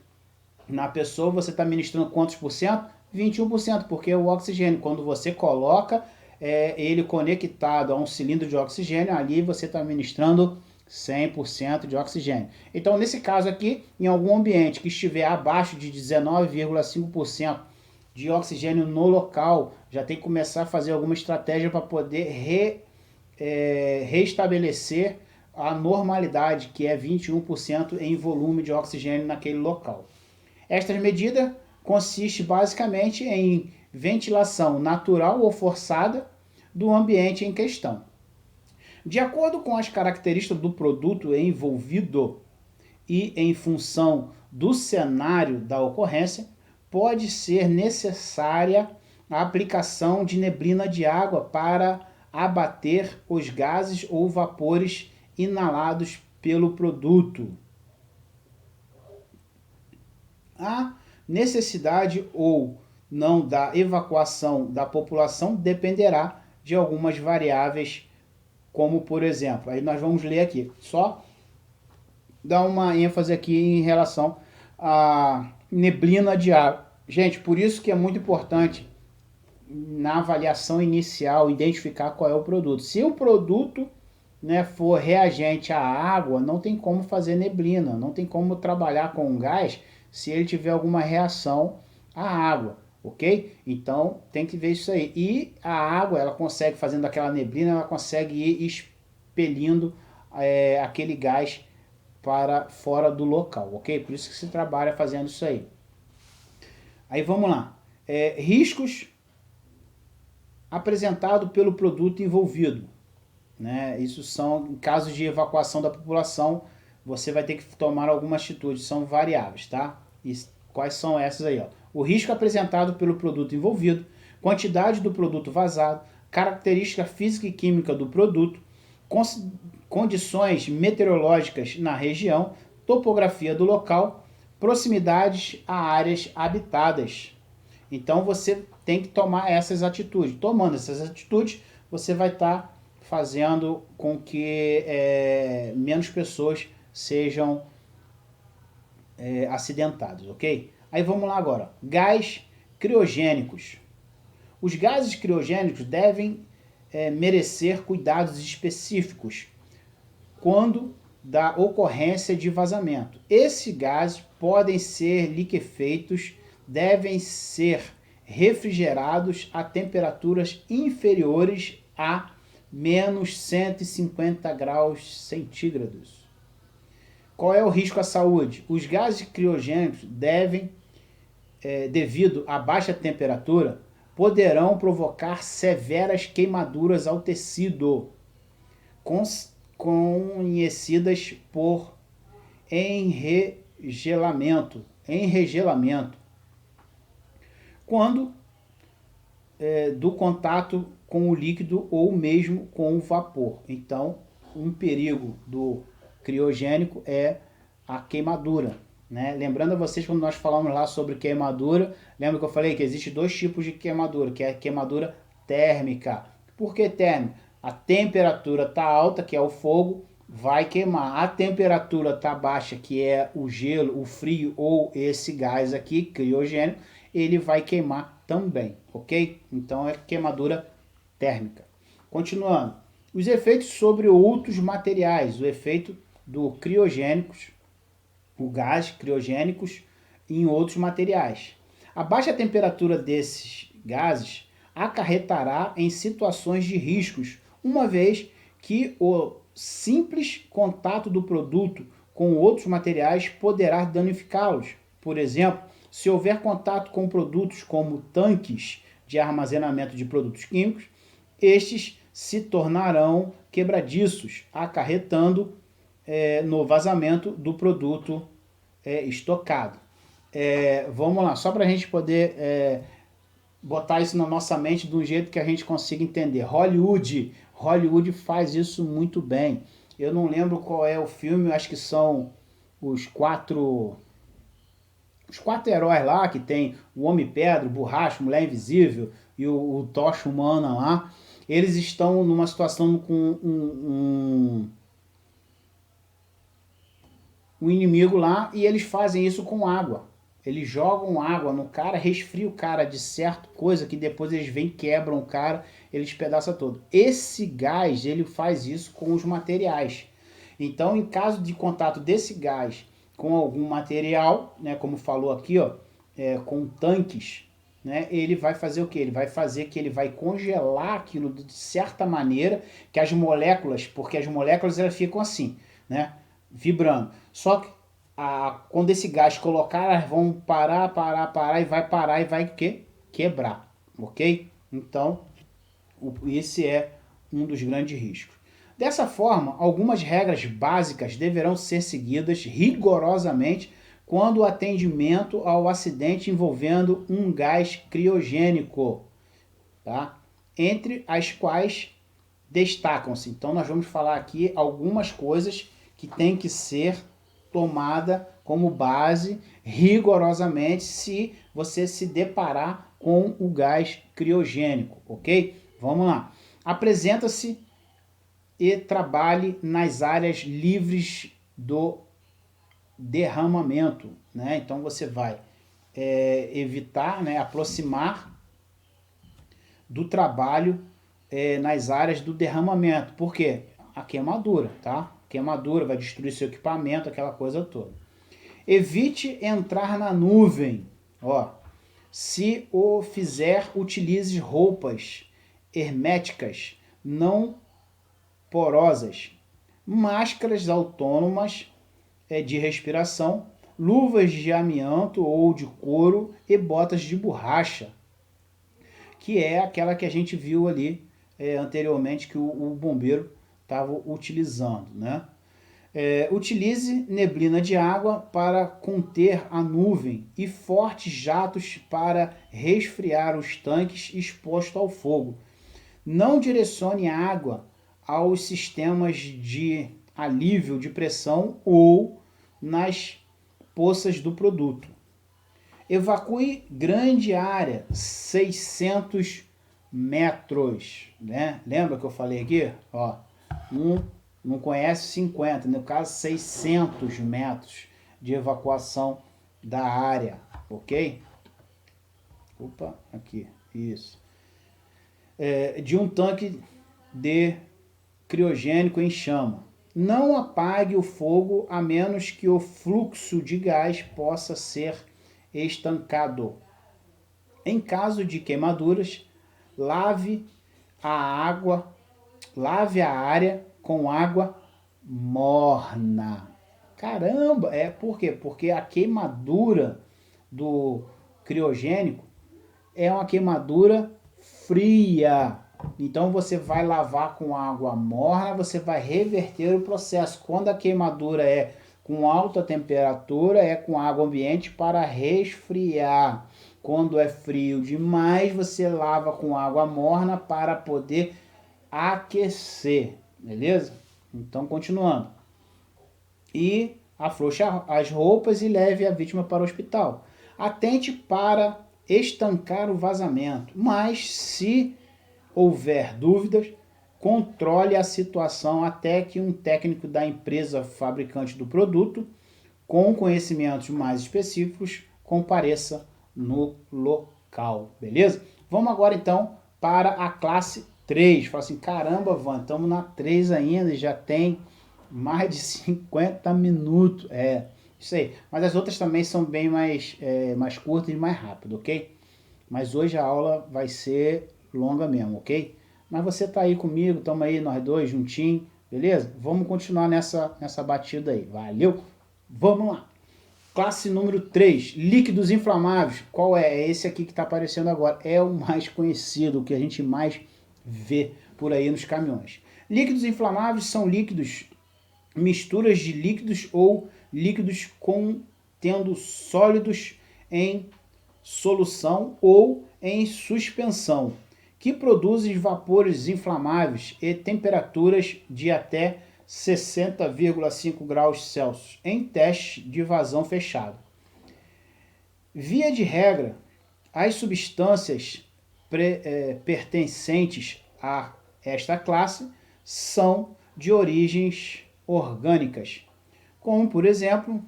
na pessoa, você está ministrando quantos por cento? 21%, porque o oxigênio, quando você coloca, ele conectado a um cilindro de oxigênio, ali você está ministrando 100% de oxigênio. Então, nesse caso aqui, em algum ambiente que estiver abaixo de 19,5% de oxigênio no local, já tem que começar a fazer alguma estratégia para poder restabelecer a normalidade, que é 21% em volume de oxigênio naquele local. Esta medida consiste basicamente em ventilação natural ou forçada do ambiente em questão. De acordo com as características do produto envolvido e em função do cenário da ocorrência, pode ser necessária a aplicação de neblina de água para abater os gases ou vapores inalados pelo produto. A necessidade ou não da evacuação da população dependerá de algumas variáveis, como por exemplo, aí nós vamos ler aqui, só dar uma ênfase aqui em relação à neblina de água. Gente, por isso que é muito importante na avaliação inicial identificar qual é o produto. Se o produto, né, for reagente à água, não tem como fazer neblina, não tem como trabalhar com gás se ele tiver alguma reação à água, ok? Então tem que ver isso aí. E a água, ela consegue, fazendo aquela neblina, ela consegue ir expelindo aquele gás para fora do local, ok? Por isso que se trabalha fazendo isso aí. Aí vamos lá. Riscos apresentados pelo produto envolvido, né? Isso são, em casos de evacuação da população, você vai ter que tomar alguma atitude, são variáveis, tá? E quais são essas aí, ó? O risco apresentado pelo produto envolvido, quantidade do produto vazado, característica física e química do produto, condições meteorológicas na região, topografia do local, proximidades a áreas habitadas. Então você tem que tomar essas atitudes. Tomando essas atitudes, você vai estar fazendo com que menos pessoas sejam acidentadas, ok? Aí vamos lá agora. Gás criogênicos. Os gases criogênicos devem merecer cuidados específicos quando da ocorrência de vazamento. Esses gases podem ser liquefeitos, devem ser refrigerados a temperaturas inferiores a menos 150 graus centígrados. Qual é o risco à saúde? Os gases criogênicos devido à baixa temperatura, poderão provocar severas queimaduras ao tecido, conhecidas por enregelamento, quando do contato com o líquido ou mesmo com o vapor. Então, um perigo do criogênico é a queimadura, né? Lembrando a vocês, quando nós falamos lá sobre queimadura, lembra que eu falei que existe dois tipos de queimadura, que é a queimadura térmica. Por que térmica? A temperatura está alta, que é o fogo, vai queimar. A temperatura está baixa, que é o gelo, o frio ou esse gás aqui, criogênico, ele vai queimar também, ok? Então é queimadura térmica. Continuando. Os efeitos sobre outros materiais, o efeito do criogênicos, o gás criogênicos em outros materiais. A baixa temperatura desses gases acarretará em situações de riscos, uma vez que o simples contato do produto com outros materiais poderá danificá-los. Por exemplo, se houver contato com produtos como tanques de armazenamento de produtos químicos, estes se tornarão quebradiços, acarretando no vazamento do produto estocado. Vamos lá, só para a gente poder botar isso na nossa mente de um jeito que a gente consiga entender. Hollywood faz isso muito bem. Eu não lembro qual é o filme, acho que são os quatro heróis lá, que tem o Homem-Pedra, o Borracha, Mulher Invisível e o Tocha Humana lá. Eles estão numa situação com um inimigo lá e eles fazem isso com água. Eles jogam água no cara, resfria o cara de certa coisa que depois eles vêm, quebram o cara, ele despedaça todo. Esse gás, ele faz isso com os materiais. Então, em caso de contato desse gás com algum material, né, como falou aqui, ó, com tanques, né, ele vai fazer o quê? Ele vai fazer que ele vai congelar aquilo de certa maneira, que as moléculas, porque as moléculas elas ficam assim, né, vibrando. Só que quando esse gás colocar, elas vão parar e vai o quê? Quebrar, ok? Então, esse é um dos grandes riscos. Dessa forma, algumas regras básicas deverão ser seguidas rigorosamente quando o atendimento ao acidente envolvendo um gás criogênico, tá? Entre as quais destacam-se. Então nós vamos falar aqui algumas coisas que tem que ser tomada como base rigorosamente se você se deparar com o gás criogênico, ok? Vamos lá. Apresenta-se e trabalhe nas áreas livres do derramamento, né? Então você vai evitar, né, aproximar do trabalho nas áreas do derramamento. Por quê? A queimadura, tá? Queimadura vai destruir seu equipamento, aquela coisa toda. Evite entrar na nuvem. Ó, se o fizer, utilize roupas herméticas, não porosas, máscaras autônomas de respiração, luvas de amianto ou de couro e botas de borracha, que é aquela que a gente viu ali anteriormente que o bombeiro estava utilizando, né? Utilize neblina de água para conter a nuvem e fortes jatos para resfriar os tanques expostos ao fogo. Não direcione água aos sistemas de alívio de pressão ou nas poças do produto. Evacue grande área, 600 metros, né? Lembra que eu falei aqui? Ó, não conhece 50, no caso 600 metros de evacuação da área, ok? Opa, aqui, isso. De um tanque de criogênico em chama. Não apague o fogo a menos que o fluxo de gás possa ser estancado. Em caso de queimaduras, lave a área com água morna. Caramba, por quê? Porque a queimadura do criogênico é uma queimadura fria. Então você vai lavar com água morna, você vai reverter o processo. Quando a queimadura é com alta temperatura, é com água ambiente para resfriar. Quando é frio demais, você lava com água morna para poder aquecer, beleza? Então, continuando. E afrouxe as roupas e leve a vítima para o hospital. Atente para estancar o vazamento, mas se houver dúvidas, controle a situação até que um técnico da empresa fabricante do produto, com conhecimentos mais específicos, compareça no local, beleza? Vamos agora então para a classe 3. Fala assim, caramba, Van, estamos na 3 ainda e já tem mais de 50 minutos. Isso aí. Mas as outras também são bem mais curtas e mais rápidas, ok? Mas hoje a aula vai ser longa mesmo, ok? Mas você tá aí comigo, estamos aí nós dois juntinhos, beleza? Vamos continuar nessa batida aí, valeu? Vamos lá. Classe número 3, líquidos inflamáveis. Qual é? É esse aqui que está aparecendo agora. É o mais conhecido, o que a gente mais vê por aí nos caminhões. Líquidos inflamáveis são líquidos, misturas de líquidos ou líquidos contendo sólidos em solução ou em suspensão, que produzem vapores inflamáveis e temperaturas de até 60,5 graus Celsius em teste de vazão fechado. Via de regra, as substâncias pertencentes a esta classe são de origens orgânicas, como, por exemplo,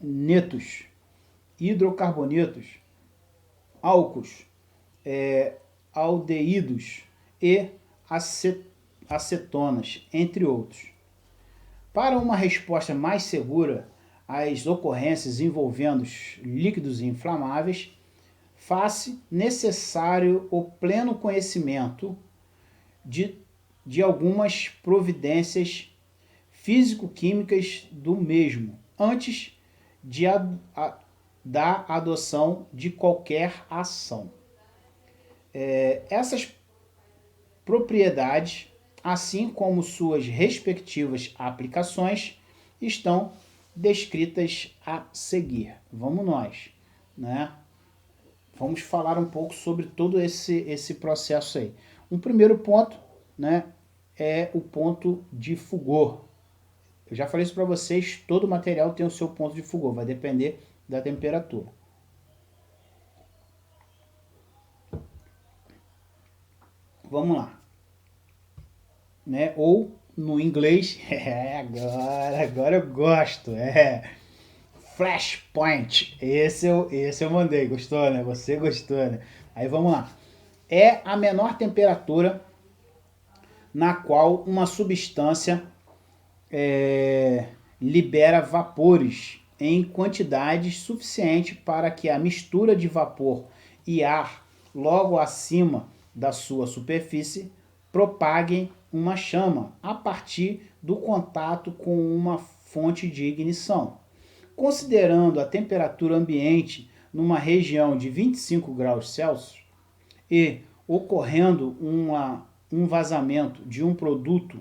carbonetos, hidrocarbonetos, álcools, aldeídos e acetonas, entre outros. Para uma resposta mais segura às ocorrências envolvendo líquidos inflamáveis, faz-se necessário o pleno conhecimento de algumas providências físico-químicas do mesmo, antes da adoção de qualquer ação. Essas propriedades, assim como suas respectivas aplicações, estão descritas a seguir. Vamos nós, né? Vamos falar um pouco sobre todo esse processo aí. Um primeiro ponto, né, é o ponto de Fugor. Eu já falei isso para vocês, todo material tem o seu ponto de Fugor, vai depender da temperatura. Vamos lá. Né? Ou no inglês, agora eu gosto, Flashpoint. Esse eu mandei, gostou, né? Você gostou, né? Aí vamos lá. É a menor temperatura na qual uma substância libera vapores em quantidades suficiente para que a mistura de vapor e ar logo acima da sua superfície propaguem uma chama a partir do contato com uma fonte de ignição. Considerando a temperatura ambiente numa região de 25 graus Celsius e ocorrendo um vazamento de um produto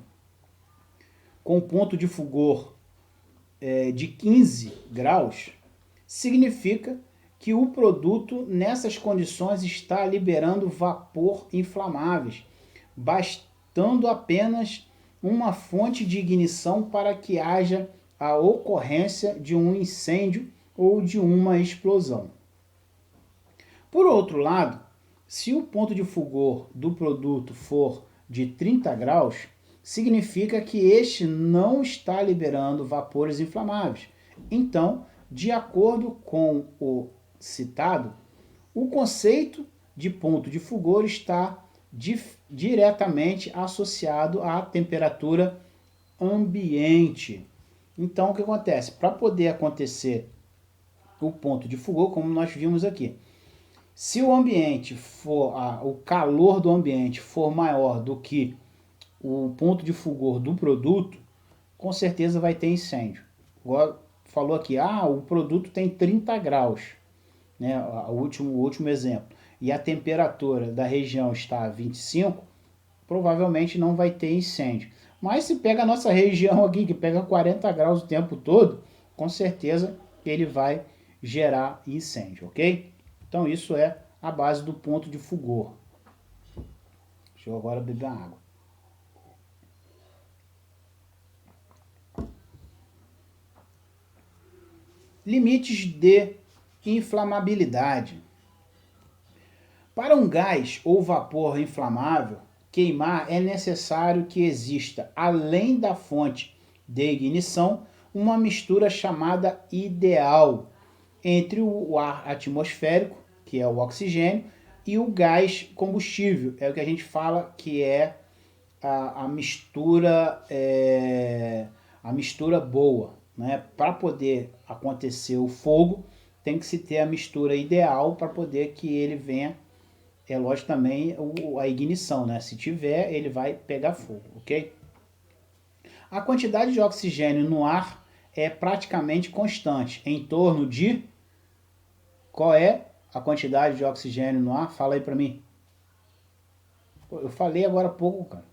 com ponto de Fugor de 15 graus, significa que o produto nessas condições está liberando vapor inflamáveis, bastando apenas uma fonte de ignição para que haja a ocorrência de um incêndio ou de uma explosão. Por outro lado, se o ponto de Fugor do produto for de 30 graus, significa que este não está liberando vapores inflamáveis. Então, de acordo com o citado, o conceito de ponto de Fugor está diretamente associado à temperatura ambiente. Então, o que acontece? Para poder acontecer o ponto de Fugor, como nós vimos aqui, se o ambiente for, o calor do ambiente for maior do que o ponto de Fugor do produto, com certeza vai ter incêndio. Agora, falou aqui, o produto tem 30 graus, né? O último exemplo, e a temperatura da região está a 25, provavelmente não vai ter incêndio. Mas se pega a nossa região aqui, que pega 40 graus o tempo todo, com certeza ele vai gerar incêndio, ok? Então isso é a base do ponto de Fugor. Deixa eu agora beber água. Limites de inflamabilidade. Para um gás ou vapor inflamável queimar, é necessário que exista, além da fonte de ignição, uma mistura chamada ideal entre o ar atmosférico, que é o oxigênio, e o gás combustível. É o que a gente fala que é a mistura boa. Né? Para poder acontecer o fogo, tem que se ter a mistura ideal para poder que ele venha, lógico também a ignição, né? Se tiver, ele vai pegar fogo, ok? A quantidade de oxigênio no ar é praticamente constante, em torno de... Qual é a quantidade de oxigênio no ar? Fala aí para mim. Eu falei agora há pouco, cara.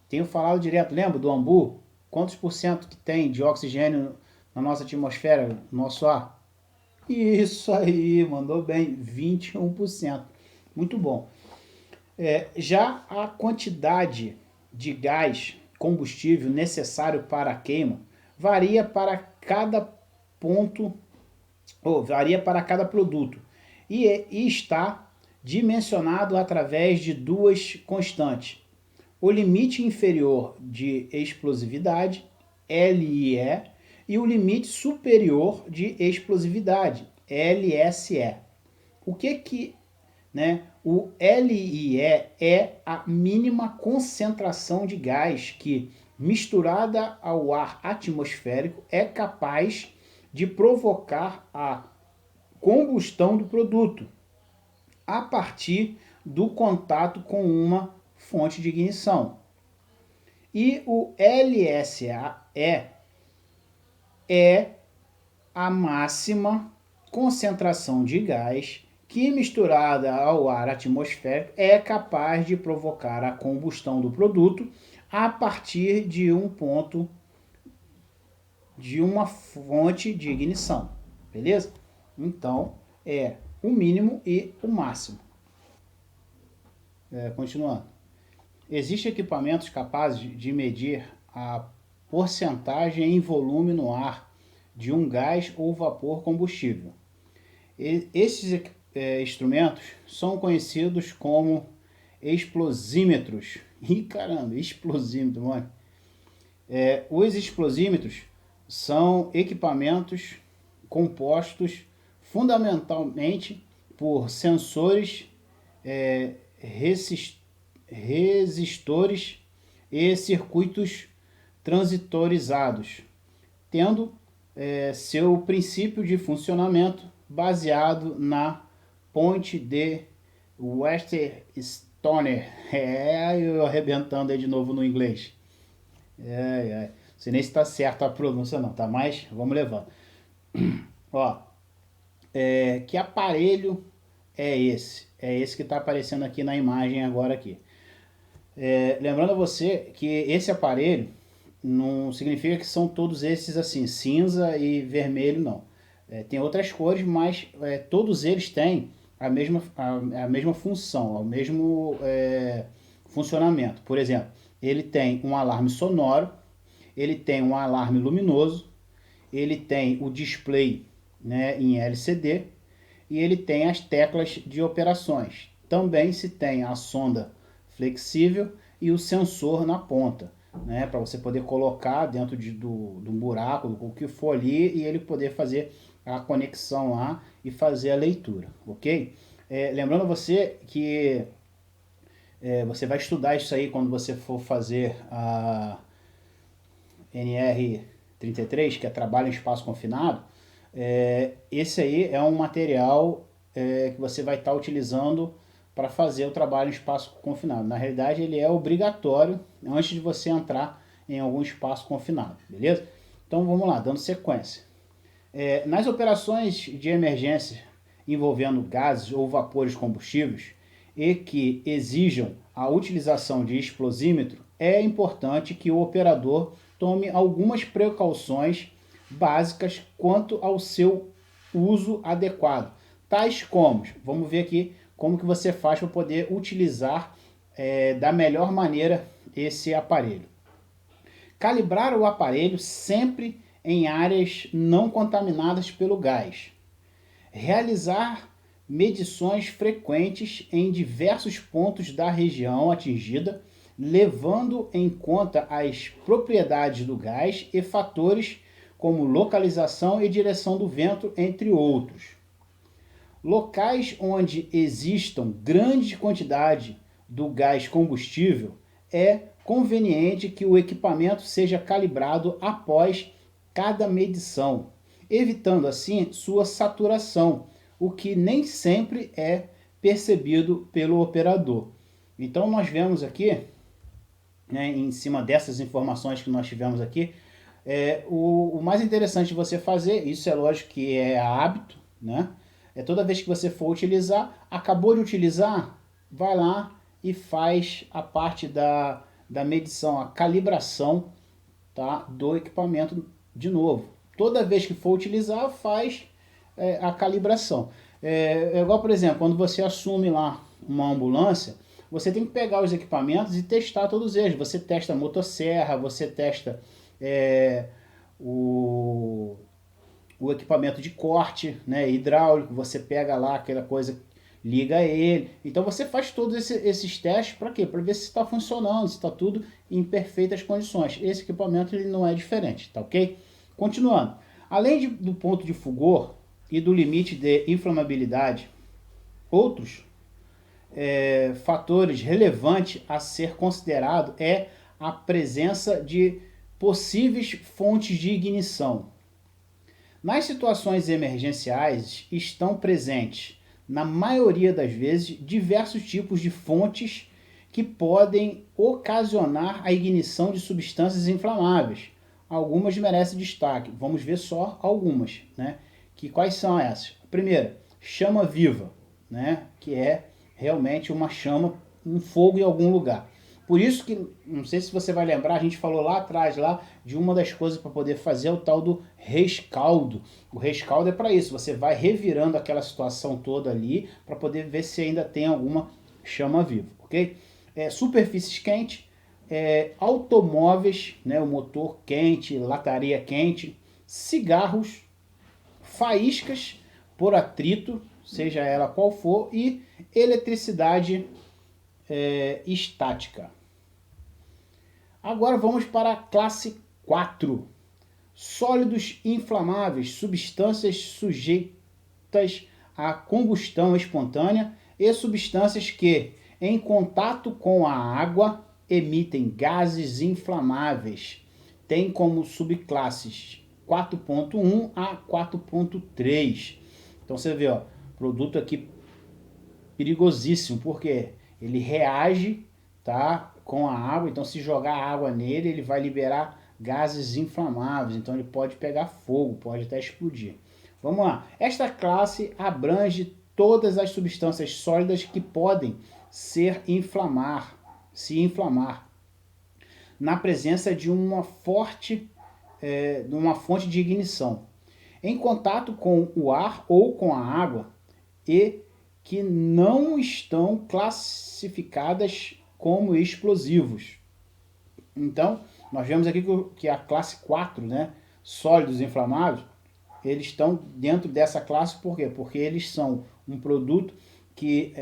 Tenho falado direto, lembra do Ambu? Quantos por cento que tem de oxigênio na nossa atmosfera, no nosso ar? Isso aí, mandou bem, 21%. Muito bom. Já a quantidade de gás combustível necessário para a queima varia para cada produto e está dimensionado através de duas constantes. O limite inferior de explosividade, LIE, e o limite superior de explosividade, LSE. O que, né? O LIE é a mínima concentração de gás que, misturada ao ar atmosférico, é capaz de provocar a combustão do produto a partir do contato com uma fonte de ignição. E o LSE é a máxima concentração de gás que, misturada ao ar atmosférico, é capaz de provocar a combustão do produto a partir de um ponto de uma fonte de ignição, beleza? Então, é o mínimo e o máximo. Continuando. Existem equipamentos capazes de medir a porcentagem em volume no ar de um gás ou vapor combustível. Esses instrumentos são conhecidos como explosímetros. Ih, caramba, explosímetro, mano. Os explosímetros são equipamentos compostos fundamentalmente por sensores, resistores e circuitos transitorizados, tendo seu princípio de funcionamento baseado na ponte de Wheatstone. Eu arrebentando aí de novo no inglês. Não sei nem se está certa a pronúncia não, tá? Mas vamos levando. Ó, que aparelho é esse? É esse que está aparecendo aqui na imagem agora aqui. Lembrando a você que esse aparelho não significa que são todos esses assim, cinza e vermelho, não. Tem outras cores, mas todos eles têm a mesma função, o mesmo funcionamento. Por exemplo, ele tem um alarme sonoro, ele tem um alarme luminoso, ele tem o display, né, em LCD, e ele tem as teclas de operações. Também se tem a sonda flexível e o sensor na ponta, né, para você poder colocar dentro de um buraco, o que for ali, e ele poder fazer a conexão lá e fazer a leitura, ok? Lembrando você que você vai estudar isso aí quando você for fazer a NR33, que é Trabalho em Espaço Confinado. Esse aí é um material que você vai estar utilizando para fazer o trabalho em espaço confinado. Na realidade, ele é obrigatório antes de você entrar em algum espaço confinado, beleza? Então vamos lá, dando sequência. Nas operações de emergência envolvendo gases ou vapores combustíveis e que exijam a utilização de explosímetro, é importante que o operador tome algumas precauções básicas quanto ao seu uso adequado, tais como, vamos ver aqui como que você faz para poder utilizar da melhor maneira esse aparelho. Calibrar o aparelho sempre em áreas não contaminadas pelo gás. Realizar medições frequentes em diversos pontos da região atingida, levando em conta as propriedades do gás e fatores como localização e direção do vento, entre outros. Locais onde existam grande quantidade do gás combustível, é conveniente que o equipamento seja calibrado após cada medição, evitando assim sua saturação, o que nem sempre é percebido pelo operador. Então nós vemos aqui, né, em cima dessas informações que nós tivemos aqui, o mais interessante de você fazer, isso é lógico que é hábito, né? Toda vez que você for utilizar, acabou de utilizar, vai lá e faz a parte da medição, a calibração, tá, do equipamento de novo. Toda vez que for utilizar, faz a calibração. Igual, por exemplo, quando você assume lá uma ambulância, você tem que pegar os equipamentos e testar todos eles. Você testa a motosserra, você testa o equipamento de corte, né, hidráulico, você pega lá aquela coisa, liga ele. Então você faz todos esses testes para quê? Para ver se está funcionando, se está tudo em perfeitas condições. Esse equipamento ele não é diferente, tá ok? Continuando, do ponto de fulgor e do limite de inflamabilidade, outros fatores relevantes a ser considerado é a presença de possíveis fontes de ignição. Nas situações emergenciais estão presentes, na maioria das vezes, diversos tipos de fontes que podem ocasionar a ignição de substâncias inflamáveis. Algumas merecem destaque. Vamos ver só algumas, né? Quais são essas? A primeira, chama viva, né? Que é realmente uma chama, um fogo em algum lugar. Por isso que, não sei se você vai lembrar, a gente falou lá atrás de uma das coisas para poder fazer o tal do rescaldo. O rescaldo é para isso, você vai revirando aquela situação toda ali para poder ver se ainda tem alguma chama viva, ok? Superfícies quentes, automóveis, né, o motor quente, lataria quente, cigarros, faíscas por atrito, seja ela qual for, e eletricidade estática. Agora vamos para a classe 4. Sólidos inflamáveis, substâncias sujeitas à combustão espontânea e substâncias que, em contato com a água, emitem gases inflamáveis. Tem como subclasses 4.1 a 4.3. Então você vê, ó, produto aqui perigosíssimo, porque ele reage, tá, com a água, então se jogar água nele, ele vai liberar gases inflamáveis, então ele pode pegar fogo, pode até explodir. Vamos lá, esta classe abrange todas as substâncias sólidas que podem se inflamar na presença de uma fonte de ignição, em contato com o ar ou com a água, e que não estão classificadas como explosivos. Então, nós vemos aqui que a classe 4, né, sólidos inflamáveis, eles estão dentro dessa classe, por quê? Porque eles são um produto que,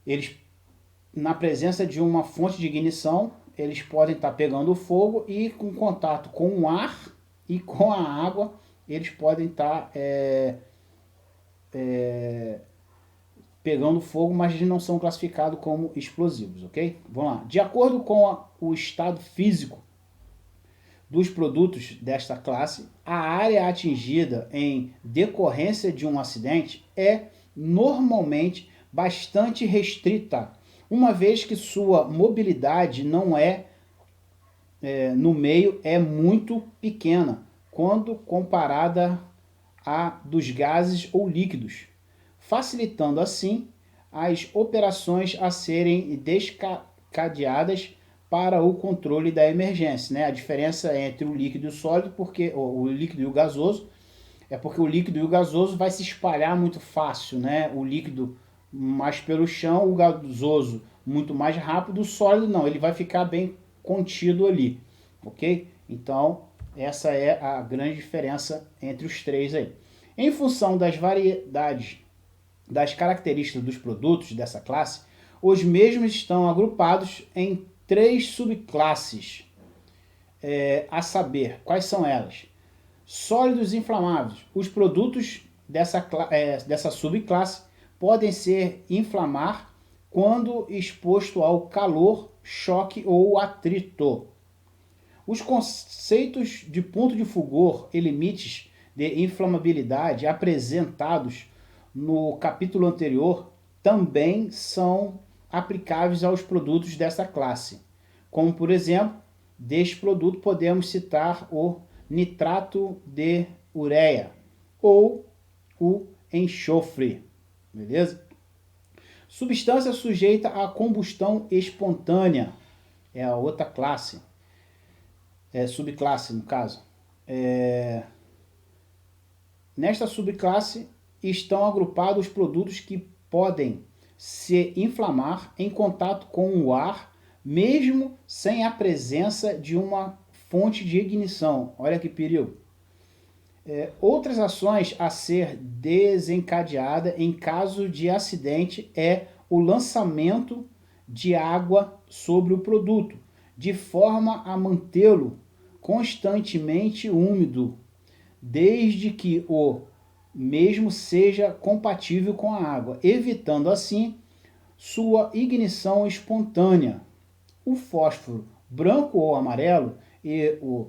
eles, na presença de uma fonte de ignição, eles podem estar pegando fogo e com contato com o ar e com a água, eles podem estar pegando fogo, mas eles não são classificados como explosivos, ok? Vamos lá. De acordo com o estado físico dos produtos desta classe, a área atingida em decorrência de um acidente é normalmente bastante restrita, uma vez que sua mobilidade não no meio é muito pequena, quando comparada à dos gases ou líquidos, facilitando assim as operações a serem descadeadas para o controle da emergência, né? A diferença entre o líquido e o sólido, porque o líquido e o gasoso, é porque o líquido e o gasoso vai se espalhar muito fácil, né? O líquido mais pelo chão, o gasoso muito mais rápido, o sólido não, ele vai ficar bem contido ali, ok? Então, essa é a grande diferença entre os três aí. Em função das variedades das características dos produtos dessa classe, os mesmos estão agrupados em 3 subclasses, a saber, quais são elas? Sólidos inflamáveis. Os produtos dessa subclasse podem se inflamar quando exposto ao calor, choque ou atrito. Os conceitos de ponto de fulgor e limites de inflamabilidade apresentados no capítulo anterior também são aplicáveis aos produtos dessa classe. Como, por exemplo, deste produto podemos citar o nitrato de ureia ou o enxofre, beleza? Substância sujeita à combustão espontânea é a outra classe, subclasse no caso. Nesta subclasse estão agrupados os produtos que podem se inflamar em contato com o ar, mesmo sem a presença de uma fonte de ignição. Olha que perigo. Outras ações a ser desencadeada em caso de acidente é o lançamento de água sobre o produto, de forma a mantê-lo constantemente úmido, desde que o mesmo seja compatível com a água, evitando assim sua ignição espontânea. O fósforo branco ou amarelo e o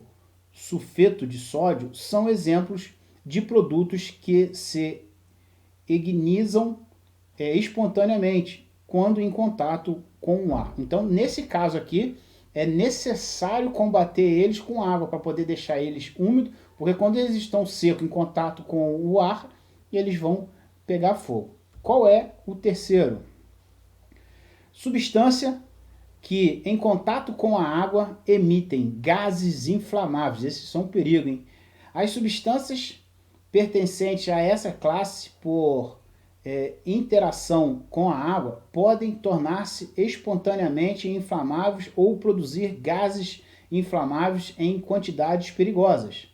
sulfeto de sódio são exemplos de produtos que se ignizam espontaneamente quando em contato com o ar. Então, nesse caso aqui, é necessário combater eles com água para poder deixar eles úmidos, porque quando eles estão secos em contato com o ar, eles vão pegar fogo. Qual é o terceiro? Substância que em contato com a água emitem gases inflamáveis. Esses são um perigo, hein? As substâncias pertencentes a essa classe, por interação com a água, podem tornar-se espontaneamente inflamáveis ou produzir gases inflamáveis em quantidades perigosas.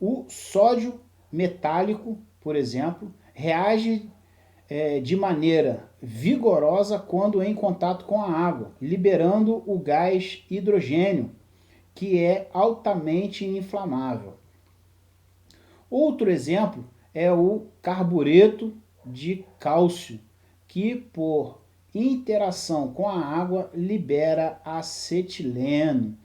O sódio metálico, por exemplo, reage de maneira vigorosa quando em contato com a água, liberando o gás hidrogênio, que é altamente inflamável. Outro exemplo é o carbureto de cálcio, que por interação com a água libera acetileno,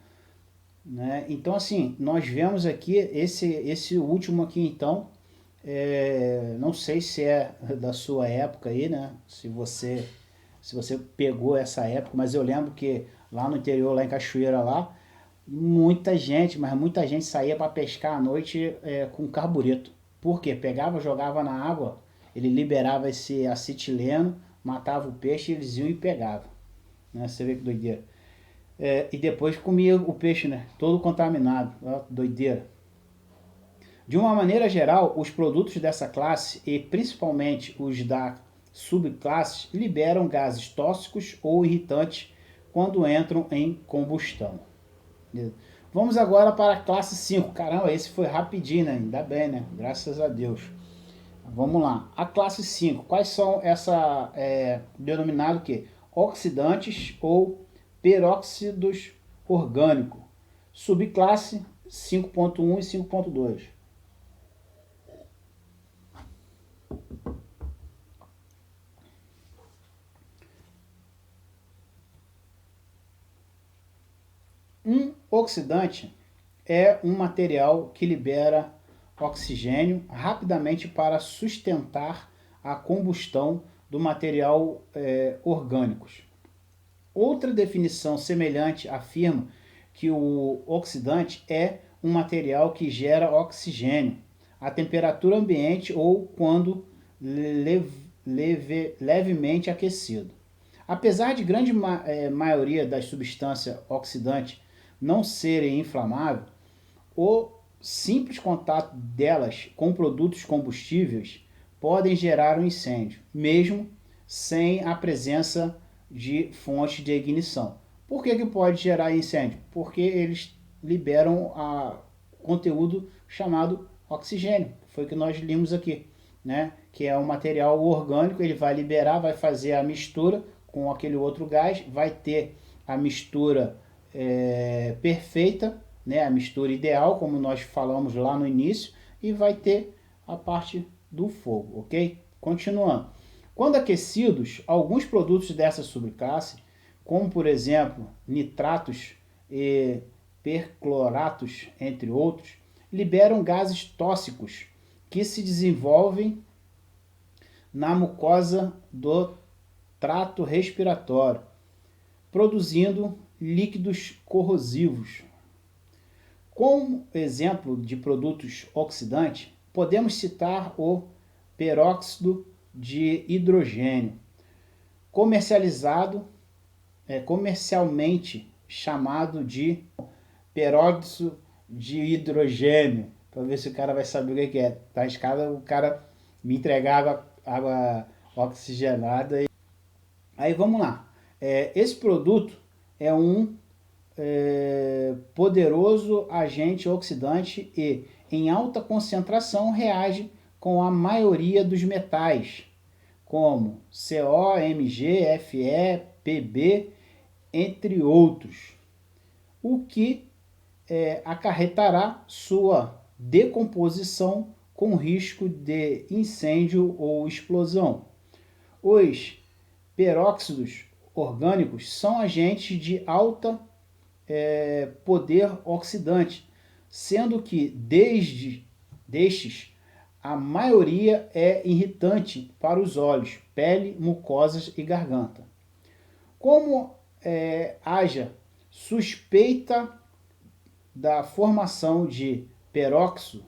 né? Então assim, nós vemos aqui esse último aqui então, não sei se é da sua época aí, né? Se você pegou essa época, mas eu lembro que lá no interior, lá em Cachoeira lá, muita gente, mas muita gente saía para pescar à noite com carbureto. Por quê? Pegava, jogava na água, ele liberava esse acetileno, matava o peixe, eles iam e pegavam. Né? Você vê que doideira. E depois comia o peixe, né? Todo contaminado. Ó, doideira. De uma maneira geral, os produtos dessa classe, e principalmente os da subclasse, liberam gases tóxicos ou irritantes quando entram em combustão. Vamos agora para a classe 5. Caramba, esse foi rapidinho, né? Ainda bem, né? Graças a Deus. Vamos lá. A classe 5. Quais são essa denominado que? Oxidantes ou peróxidos orgânicos. Subclasse 5.1 e 5.2. Um oxidante é um material que libera oxigênio rapidamente para sustentar a combustão do material orgânicos. Outra definição semelhante afirma que o oxidante é um material que gera oxigênio à temperatura ambiente ou quando levemente aquecido. Apesar de grande maioria das substâncias oxidantes não serem inflamáveis, o simples contato delas com produtos combustíveis podem gerar um incêndio, mesmo sem a presença de fonte de ignição. Por que pode gerar incêndio? Porque eles liberam conteúdo chamado oxigênio, foi o que nós limos aqui, né? Que é um material orgânico, ele vai liberar, vai fazer a mistura com aquele outro gás, vai ter a mistura perfeita, né? A mistura ideal, como nós falamos lá no início, e vai ter a parte do fogo, ok? Continuando. Quando aquecidos, alguns produtos dessa subclasse, como por exemplo nitratos e percloratos, entre outros, liberam gases tóxicos que se desenvolvem na mucosa do trato respiratório, produzindo líquidos corrosivos. Como exemplo de produtos oxidantes, podemos citar o peróxido de hidrogênio, comercialmente chamado de peróxido de hidrogênio, para ver se o cara vai saber o que é. Tá escada, o cara me entregava água oxigenada. Aí vamos lá. Esse produto é um poderoso agente oxidante e, em alta concentração, reage com a maioria dos metais, como CO, Mg, Fe, Pb, entre outros, o que acarretará sua decomposição com risco de incêndio ou explosão. Os peróxidos orgânicos são agentes de alta poder oxidante, sendo que destes a maioria é irritante para os olhos, pele, mucosas e garganta. Como haja suspeita da formação de peróxido,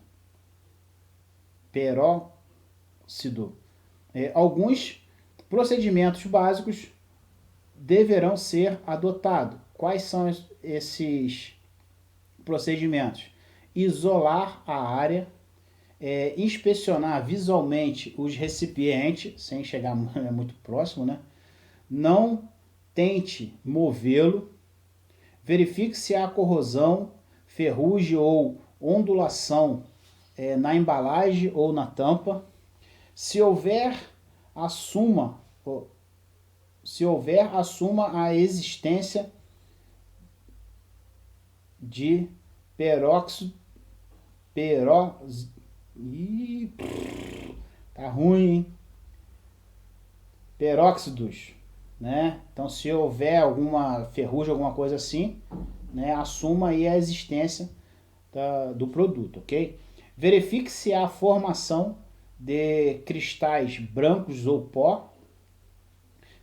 alguns procedimentos básicos deverão ser adotados. Quais são esses procedimentos? Isolar a área, inspecionar visualmente os recipientes, sem chegar muito próximo, né? Não tente movê-lo. Verifique se há corrosão, ferrugem ou ondulação na embalagem ou na tampa. Se houver, assuma a existência de tá ruim, hein? Peróxidos, né? Então, se houver alguma ferrugem, alguma coisa assim, né, assuma aí a existência do produto, ok? Verifique se há formação de cristais brancos ou pó.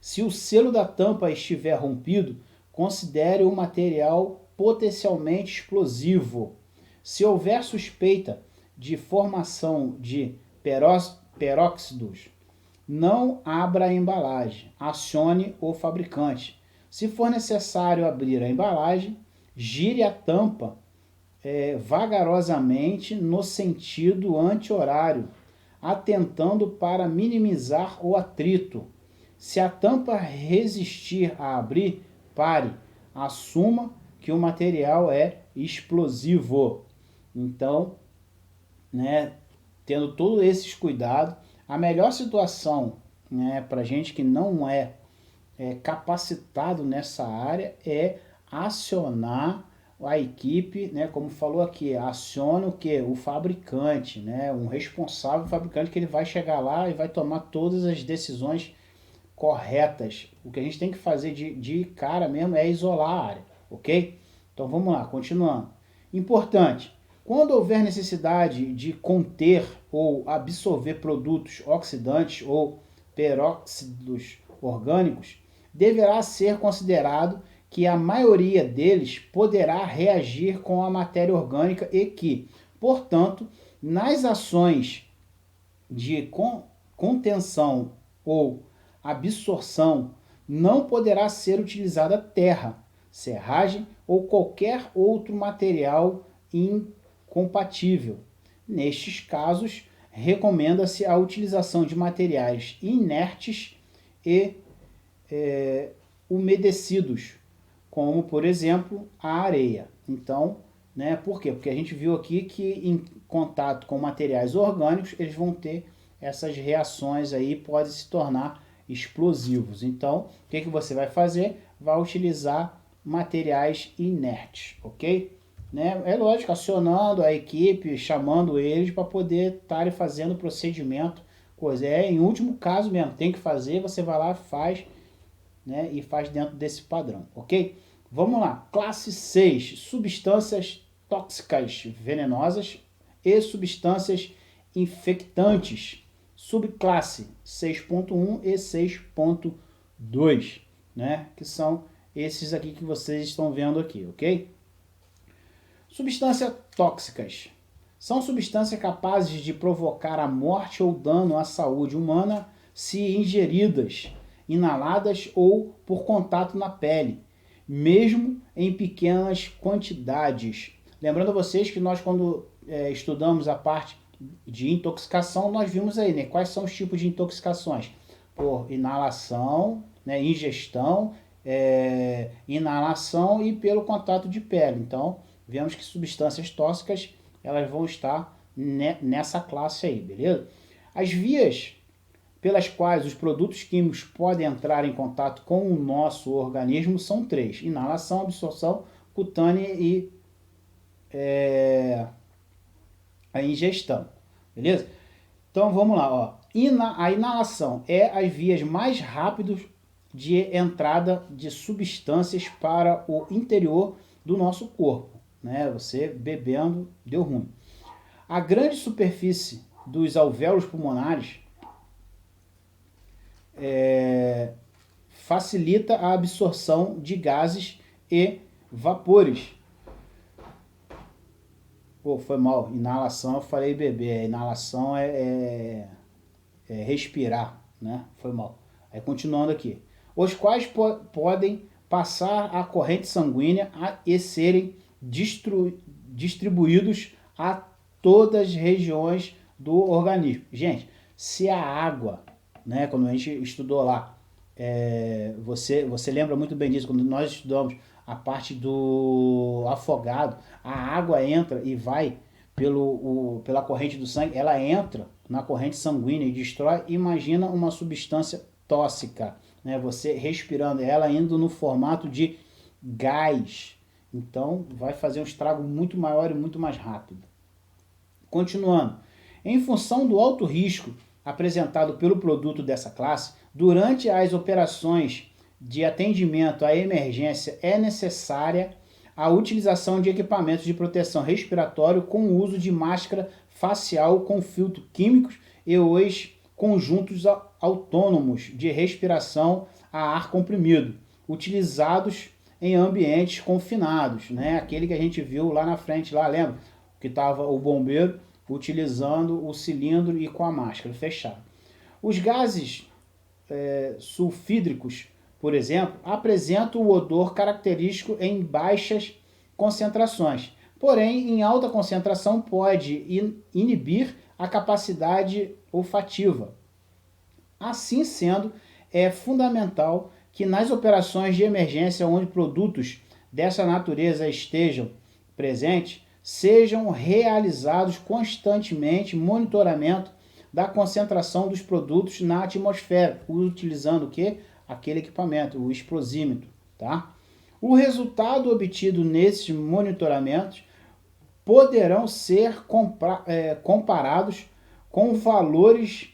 Se o selo da tampa estiver rompido, considere o material potencialmente explosivo. Se houver suspeita de formação de peróxidos, não abra a embalagem, acione o fabricante. Se for necessário abrir a embalagem, gire a tampa vagarosamente no sentido anti-horário, atentando para minimizar o atrito. Se a tampa resistir a abrir, pare, assuma que o material é explosivo. Então, né, tendo todos esses cuidados, a melhor situação, né, para gente que não é capacitado nessa área é acionar a equipe, né, como falou aqui, aciona o que? O fabricante, né, um responsável fabricante, que ele vai chegar lá e vai tomar todas as decisões corretas. O que a gente tem que fazer de cara mesmo é isolar a área, ok? Então vamos lá, continuando. Importante, quando houver necessidade de conter ou absorver produtos oxidantes ou peróxidos orgânicos, deverá ser considerado que a maioria deles poderá reagir com a matéria orgânica e que, portanto, nas ações de contenção ou absorção, não poderá ser utilizada terra, serragem ou qualquer outro material incompatível. Nestes casos, recomenda-se a utilização de materiais inertes e umedecidos, como, por exemplo, a areia. Então, né, por quê? Porque a gente viu aqui que em contato com materiais orgânicos, eles vão ter essas reações aí, podem se tornar explosivos. Então, o que você vai fazer? Vai utilizar materiais inertes, ok? Né? É lógico, acionando a equipe, chamando eles para poder estarem fazendo o procedimento. Coisa em último caso mesmo, tem que fazer, você vai lá, faz, né, e faz dentro desse padrão, ok? Vamos lá, classe 6, substâncias tóxicas venenosas e substâncias infectantes, subclasse 6.1 e 6.2, né, que são esses aqui que vocês estão vendo aqui, ok? Substâncias tóxicas são substâncias capazes de provocar a morte ou dano à saúde humana se ingeridas, inaladas ou por contato na pele, mesmo em pequenas quantidades. Lembrando a vocês que nós, quando estudamos a parte de intoxicação, nós vimos aí, né, quais são os tipos de intoxicações. Por inalação, né, ingestão, inalação e pelo contato de pele. Então, vemos que substâncias tóxicas, elas vão estar nessa classe aí, beleza? As vias pelas quais os produtos químicos podem entrar em contato com o nosso organismo são 3: inalação, absorção cutânea e a ingestão, beleza? Então vamos lá, ó. A inalação é as vias mais rápidas de entrada de substâncias para o interior do nosso corpo, né? Você bebendo, deu ruim. A grande superfície dos alvéolos pulmonares facilita a absorção de gases e vapores. Pô, foi mal. Inalação, eu falei beber. Inalação é respirar, né? Foi mal. Aí continuando aqui. Os quais podem passar a corrente sanguínea e serem distribuídos a todas as regiões do organismo. Gente, se a água, né, quando a gente estudou lá, você lembra muito bem disso, quando nós estudamos a parte do afogado, a água entra e vai pela corrente do sangue, ela entra na corrente sanguínea e destrói. Imagina uma substância tóxica, né? Você respirando ela indo no formato de gás. Então vai fazer um estrago muito maior e muito mais rápido. Continuando. Em função do alto risco apresentado pelo produto dessa classe, durante as operações de atendimento à emergência é necessária a utilização de equipamentos de proteção respiratória com o uso de máscara facial com filtros químicos e os conjuntos autônomos de respiração a ar comprimido, utilizados em ambientes confinados, né? Aquele que a gente viu lá na frente, lá, lembra? Que estava o bombeiro utilizando o cilindro e com a máscara fechada. Os gases sulfídricos, por exemplo, apresentam o odor característico em baixas concentrações. Porém, em alta concentração pode inibir a capacidade olfativa. Assim sendo, é fundamental que nas operações de emergência onde produtos dessa natureza estejam presentes, sejam realizados constantemente monitoramento da concentração dos produtos na atmosfera, utilizando o quê? Aquele equipamento, o explosímetro, tá? O resultado obtido nesses monitoramentos poderão ser comparados com valores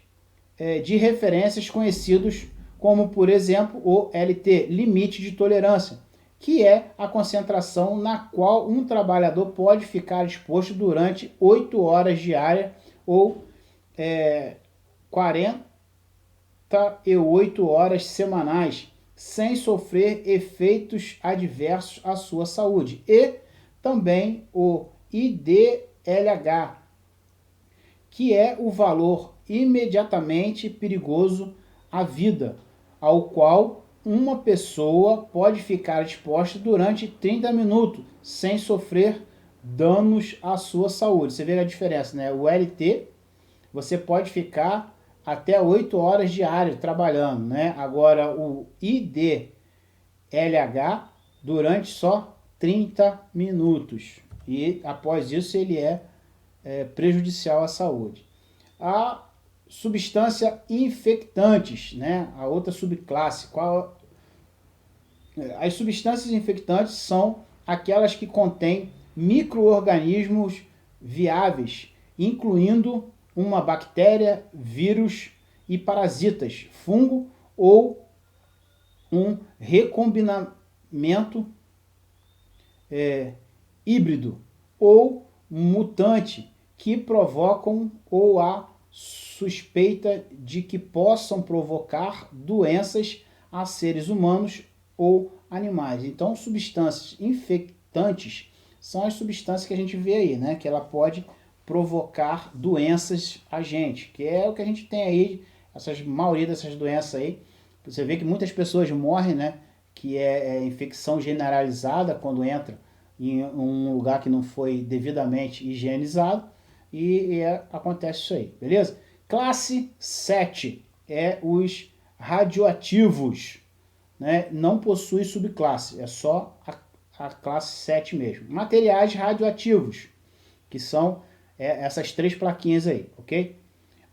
de referências conhecidos como, por exemplo, o LT, limite de tolerância, que é a concentração na qual um trabalhador pode ficar exposto durante 8 horas diárias ou 48 horas semanais, sem sofrer efeitos adversos à sua saúde. E também o IDLH, que é o valor imediatamente perigoso à vida, ao qual uma pessoa pode ficar exposta durante 30 minutos, sem sofrer danos à sua saúde. Você vê a diferença, né? O LT, você pode ficar até 8 horas diárias trabalhando, né? Agora o IDLH durante só 30 minutos. E após isso ele é prejudicial à saúde. A substância infectantes, né? A outra subclasse. As substâncias infectantes são aquelas que contêm micro-organismos viáveis, incluindo uma bactéria, vírus e parasitas, fungo ou um recombinamento híbrido ou mutante que provocam ou há suspeita de que possam provocar doenças a seres humanos ou animais. Então, substâncias infectantes são as substâncias que a gente vê aí, né? Que ela pode provocar doenças a gente, que é o que a gente tem aí, maioria dessas doenças aí. Você vê que muitas pessoas morrem, né? Que é infecção generalizada quando entra em um lugar que não foi devidamente higienizado e acontece isso aí, beleza? Classe 7 é os radioativos, né? Não possui subclasse, é só a classe 7 mesmo. Materiais radioativos, que são essas 3 plaquinhas aí, ok?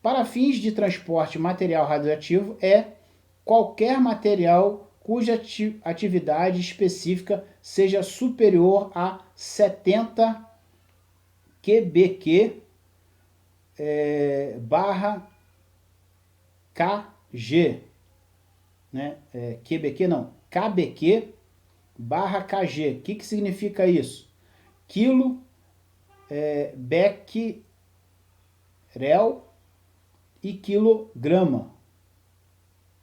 Para fins de transporte material radioativo é qualquer material cuja atividade específica seja superior a 70 QBQ barra KG, né? QBQ não, KBQ barra KG. O que significa isso? Quilo, becquerel e quilograma,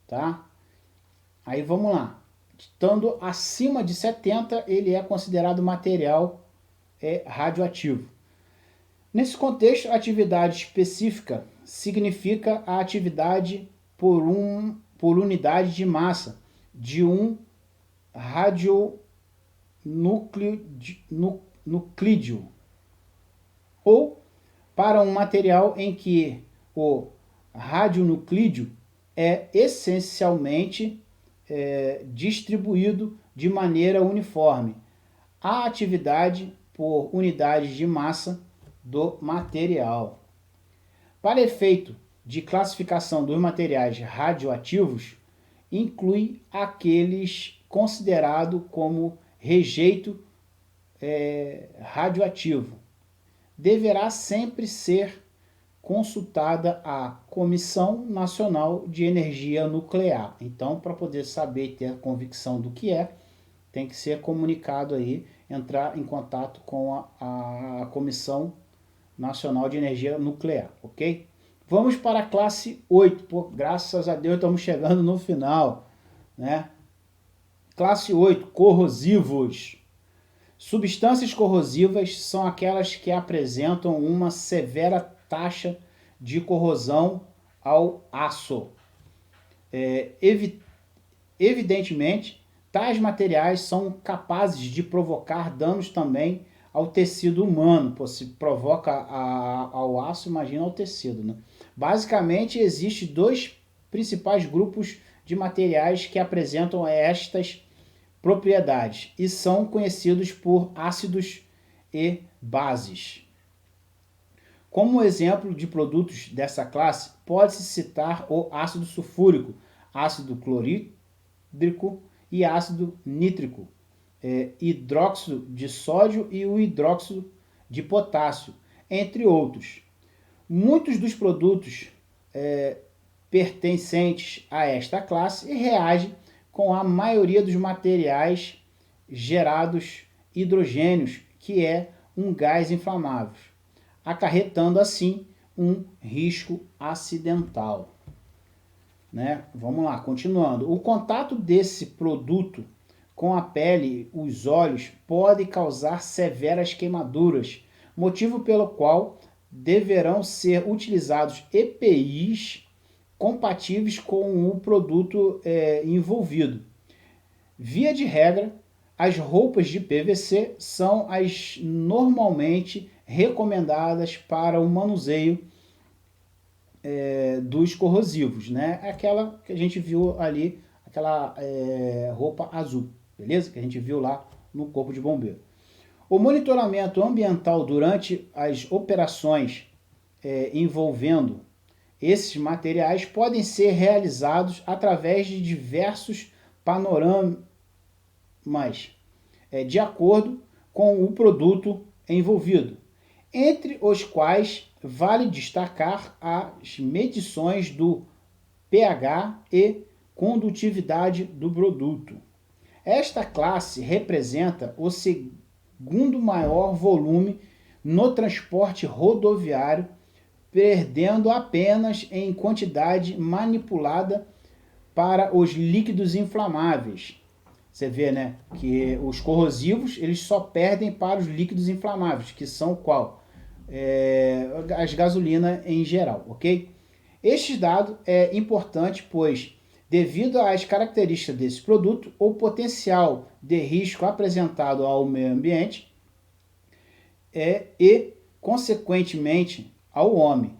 tá? Aí vamos lá. Estando acima de 70, ele é considerado material radioativo. Nesse contexto, atividade específica significa a atividade por unidade de massa de um radionuclídeo, ou para um material em que o radionuclídeo é essencialmente distribuído de maneira uniforme. A atividade por unidade de massa do material. Para efeito de classificação dos materiais radioativos, inclui aqueles considerados como rejeito radioativo. Deverá sempre ser consultada a Comissão Nacional de Energia Nuclear. Então, para poder saber, ter a convicção do que é, tem que ser comunicado aí, entrar em contato com a Comissão Nacional de Energia Nuclear, ok? Vamos para a classe 8. Pô, graças a Deus estamos chegando no final, né? Classe 8, corrosivos. Substâncias corrosivas são aquelas que apresentam uma severa taxa de corrosão ao aço. Evidentemente, tais materiais são capazes de provocar danos também ao tecido humano. Pô, se provoca ao aço, imagina ao tecido, né? Basicamente, existem dois principais grupos de materiais que apresentam estas propriedades e são conhecidos por ácidos e bases. Como exemplo de produtos dessa classe, pode-se citar o ácido sulfúrico, ácido clorídrico e ácido nítrico, hidróxido de sódio e o hidróxido de potássio, entre outros. Muitos dos produtos pertencentes a esta classe reagem com a maioria dos materiais gerados hidrogênios, que é um gás inflamável, acarretando assim um risco acidental. Né? Vamos lá, continuando. O contato desse produto com a pele, os olhos, pode causar severas queimaduras, motivo pelo qual deverão ser utilizados EPIs compatíveis com o produto envolvido. Via de regra, as roupas de PVC são as normalmente recomendadas para o manuseio dos corrosivos, né? Aquela que a gente viu ali, aquela roupa azul, beleza? Que a gente viu lá no Corpo de Bombeiro. O monitoramento ambiental durante as operações envolvendo esses materiais podem ser realizados através de diversos panoramas, de acordo com o produto envolvido, entre os quais vale destacar as medições do pH e condutividade do produto. Esta classe representa o segundo maior volume no transporte rodoviário, perdendo apenas em quantidade manipulada para os líquidos inflamáveis. Você vê, né, que os corrosivos eles só perdem para os líquidos inflamáveis, que são qual? As gasolinas em geral, ok? Este dado é importante, pois, devido às características desse produto, o potencial de risco apresentado ao meio ambiente e, consequentemente, ao homem,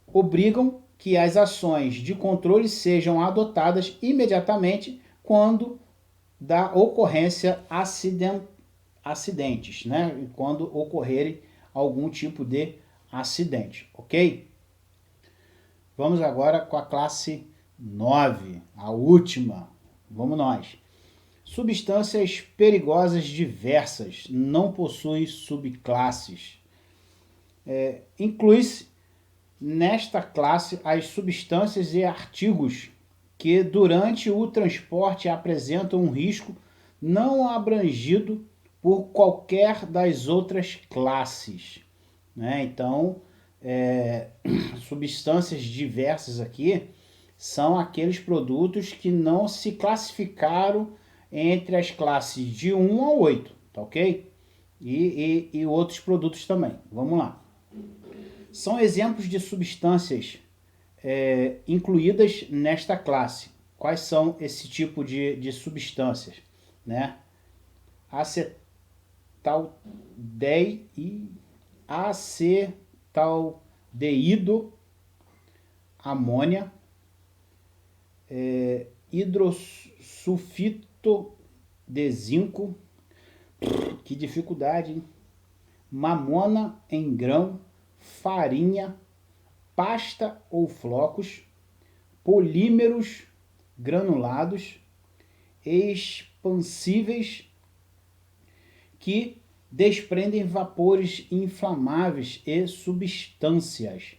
obrigam que as ações de controle sejam adotadas imediatamente quando da ocorrência acidentes, né? Quando ocorrerem algum tipo de acidente, ok? Vamos agora com a classe 9, a última. Vamos nós. Substâncias perigosas diversas, não possui subclasses. Inclui-se nesta classe as substâncias e artigos que durante o transporte apresentam um risco não abrangido por qualquer das outras classes, né? Então, substâncias diversas aqui são aqueles produtos que não se classificaram entre as classes de 1 a 8, tá ok? E outros produtos também. Vamos lá. São exemplos de substâncias incluídas nesta classe. Quais são esse tipo de substâncias? Né? Acetaldeído, amônia, hidrosulfito de zinco, que dificuldade, hein? Mamona em grão, farinha, pasta ou flocos, polímeros granulados, expansíveis, que desprendem vapores inflamáveis e substâncias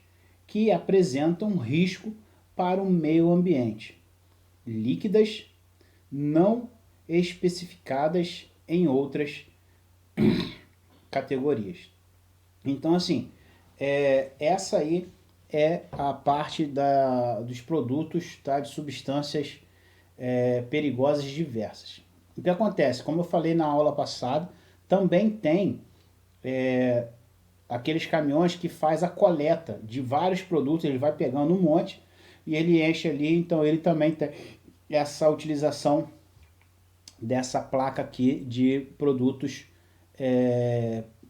que apresentam risco para o meio ambiente, líquidas não especificadas em outras categorias. Então, assim, essa aí é a parte dos produtos, tá, de substâncias perigosas diversas. O que acontece? Como eu falei na aula passada, também tem aqueles caminhões que faz a coleta de vários produtos, ele vai pegando um monte e ele enche ali, então ele também tem essa utilização dessa placa aqui de produtos,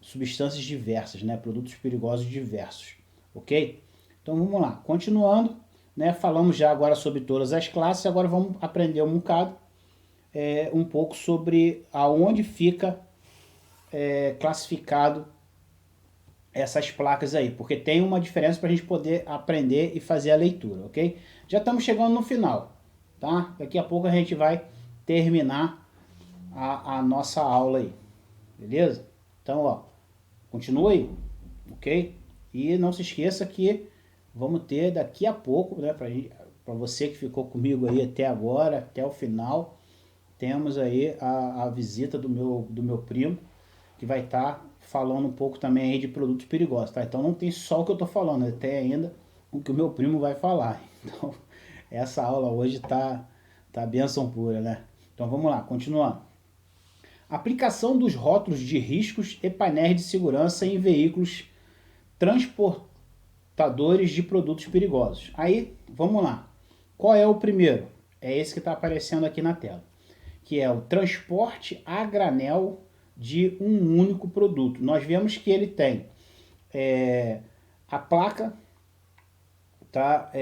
substâncias diversas, né? Produtos perigosos diversos, ok? Então vamos lá, continuando, né? Falamos já agora sobre todas as classes, agora vamos aprender um bocado, um pouco sobre aonde fica classificado essas placas aí, porque tem uma diferença para a gente poder aprender e fazer a leitura, ok? Já estamos chegando no final, tá? Daqui a pouco a gente vai terminar a nossa aula aí, beleza? Então, ó, continua aí, ok? E não se esqueça que vamos ter daqui a pouco, né, para você que ficou comigo aí até agora, até o final, temos aí a visita do meu primo, que vai estar falando um pouco também aí de produtos perigosos, tá? Então não tem só o que eu tô falando, até ainda o que o meu primo vai falar. Então, essa aula hoje tá benção pura, né? Então vamos lá, continuando. Aplicação dos rótulos de riscos e painéis de segurança em veículos transportadores de produtos perigosos. Aí, vamos lá. Qual é o primeiro? É esse que está aparecendo aqui na tela, que é o transporte a granel de um único produto. Nós vemos que ele tem a placa, tá?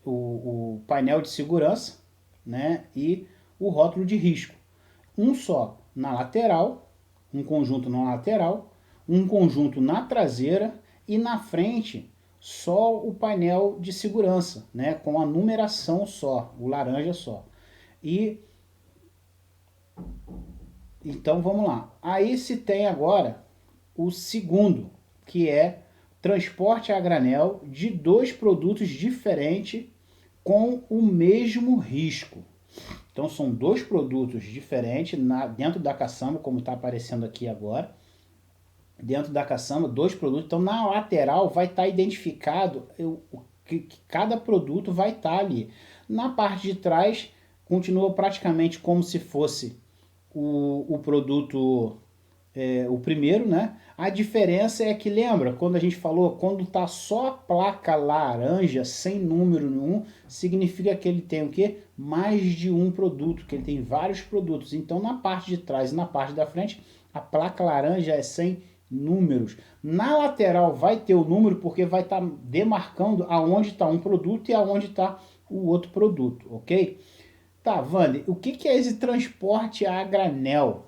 O painel de segurança, né? E o rótulo de risco. Um só na lateral, um conjunto na lateral, um conjunto na traseira e na frente só o painel de segurança, né? Com a numeração só, o laranja só. E então vamos lá. Aí se tem agora o segundo, que é transporte a granel de dois produtos diferentes com o mesmo risco. Então são dois produtos diferentes dentro da caçamba, como está aparecendo aqui agora. Dentro da caçamba, dois produtos. Então na lateral vai estar identificado que cada produto vai estar ali. Na parte de trás continua praticamente como se fosse o produto, o primeiro, né? A diferença é que, lembra, quando a gente falou, quando tá só a placa laranja, sem número nenhum, significa que ele tem o quê? Mais de um produto, que ele tem vários produtos. Então, na parte de trás e na parte da frente, a placa laranja é sem números. Na lateral vai ter o número, porque vai estar demarcando aonde está um produto e aonde está o outro produto, ok? Tá, Wander, o que é esse transporte a granel?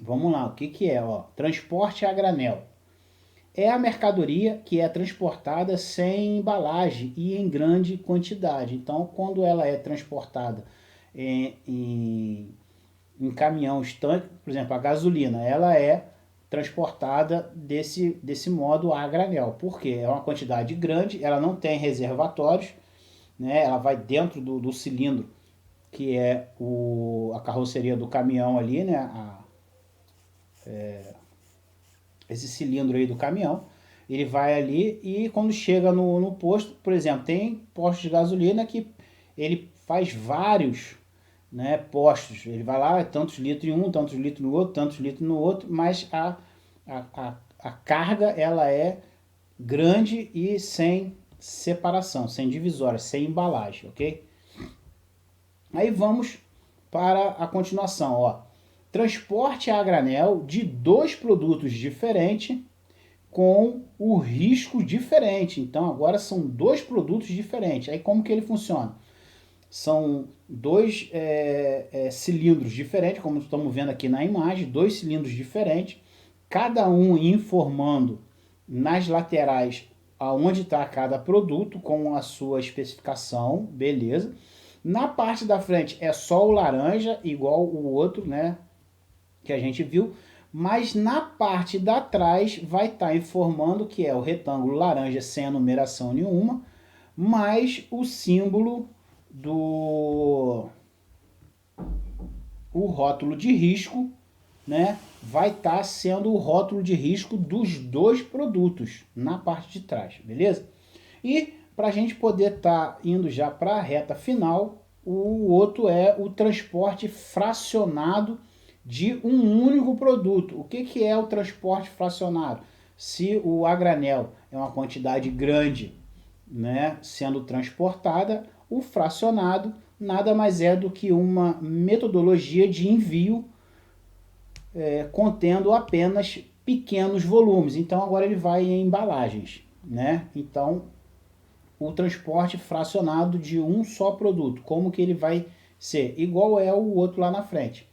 Vamos lá, o que é? Ó, transporte a granel. É a mercadoria que é transportada sem embalagem e em grande quantidade. Então, quando ela é transportada em caminhão estanque, por exemplo, a gasolina, ela é transportada desse modo a granel. Por quê? É uma quantidade grande, ela não tem reservatórios, né? Ela vai dentro do cilindro, que é a carroceria do caminhão ali, né? Esse cilindro aí do caminhão, ele vai ali e quando chega no posto, por exemplo, tem postos de gasolina que ele faz vários, né, postos. Ele vai lá, tantos litros em um, tantos litros no outro, tantos litros no outro, mas a carga ela é grande e sem separação, sem divisória, sem embalagem, ok? Aí vamos para a continuação, ó. Transporte a granel de dois produtos diferentes com o risco diferente. Então agora são dois produtos diferentes. Aí como que ele funciona? São dois cilindros diferentes, como estamos vendo aqui na imagem, dois cilindros diferentes, cada um informando nas laterais aonde está cada produto com a sua especificação, beleza. Na parte da frente é só o laranja, igual o outro, né, que a gente viu, mas na parte da trás vai estar informando que é o retângulo laranja sem a numeração nenhuma, mais o símbolo o rótulo de risco, né, vai estar sendo o rótulo de risco dos dois produtos na parte de trás, beleza? E para a gente poder estar indo já para a reta final, o outro é o transporte fracionado de um único produto. O que é o transporte fracionado? Se o a granel é uma quantidade grande, né, sendo transportada, o fracionado nada mais é do que uma metodologia de envio contendo apenas pequenos volumes. Então agora ele vai em embalagens, né? Então o transporte fracionado de um só produto, como que ele vai ser? Igual é o outro lá na frente.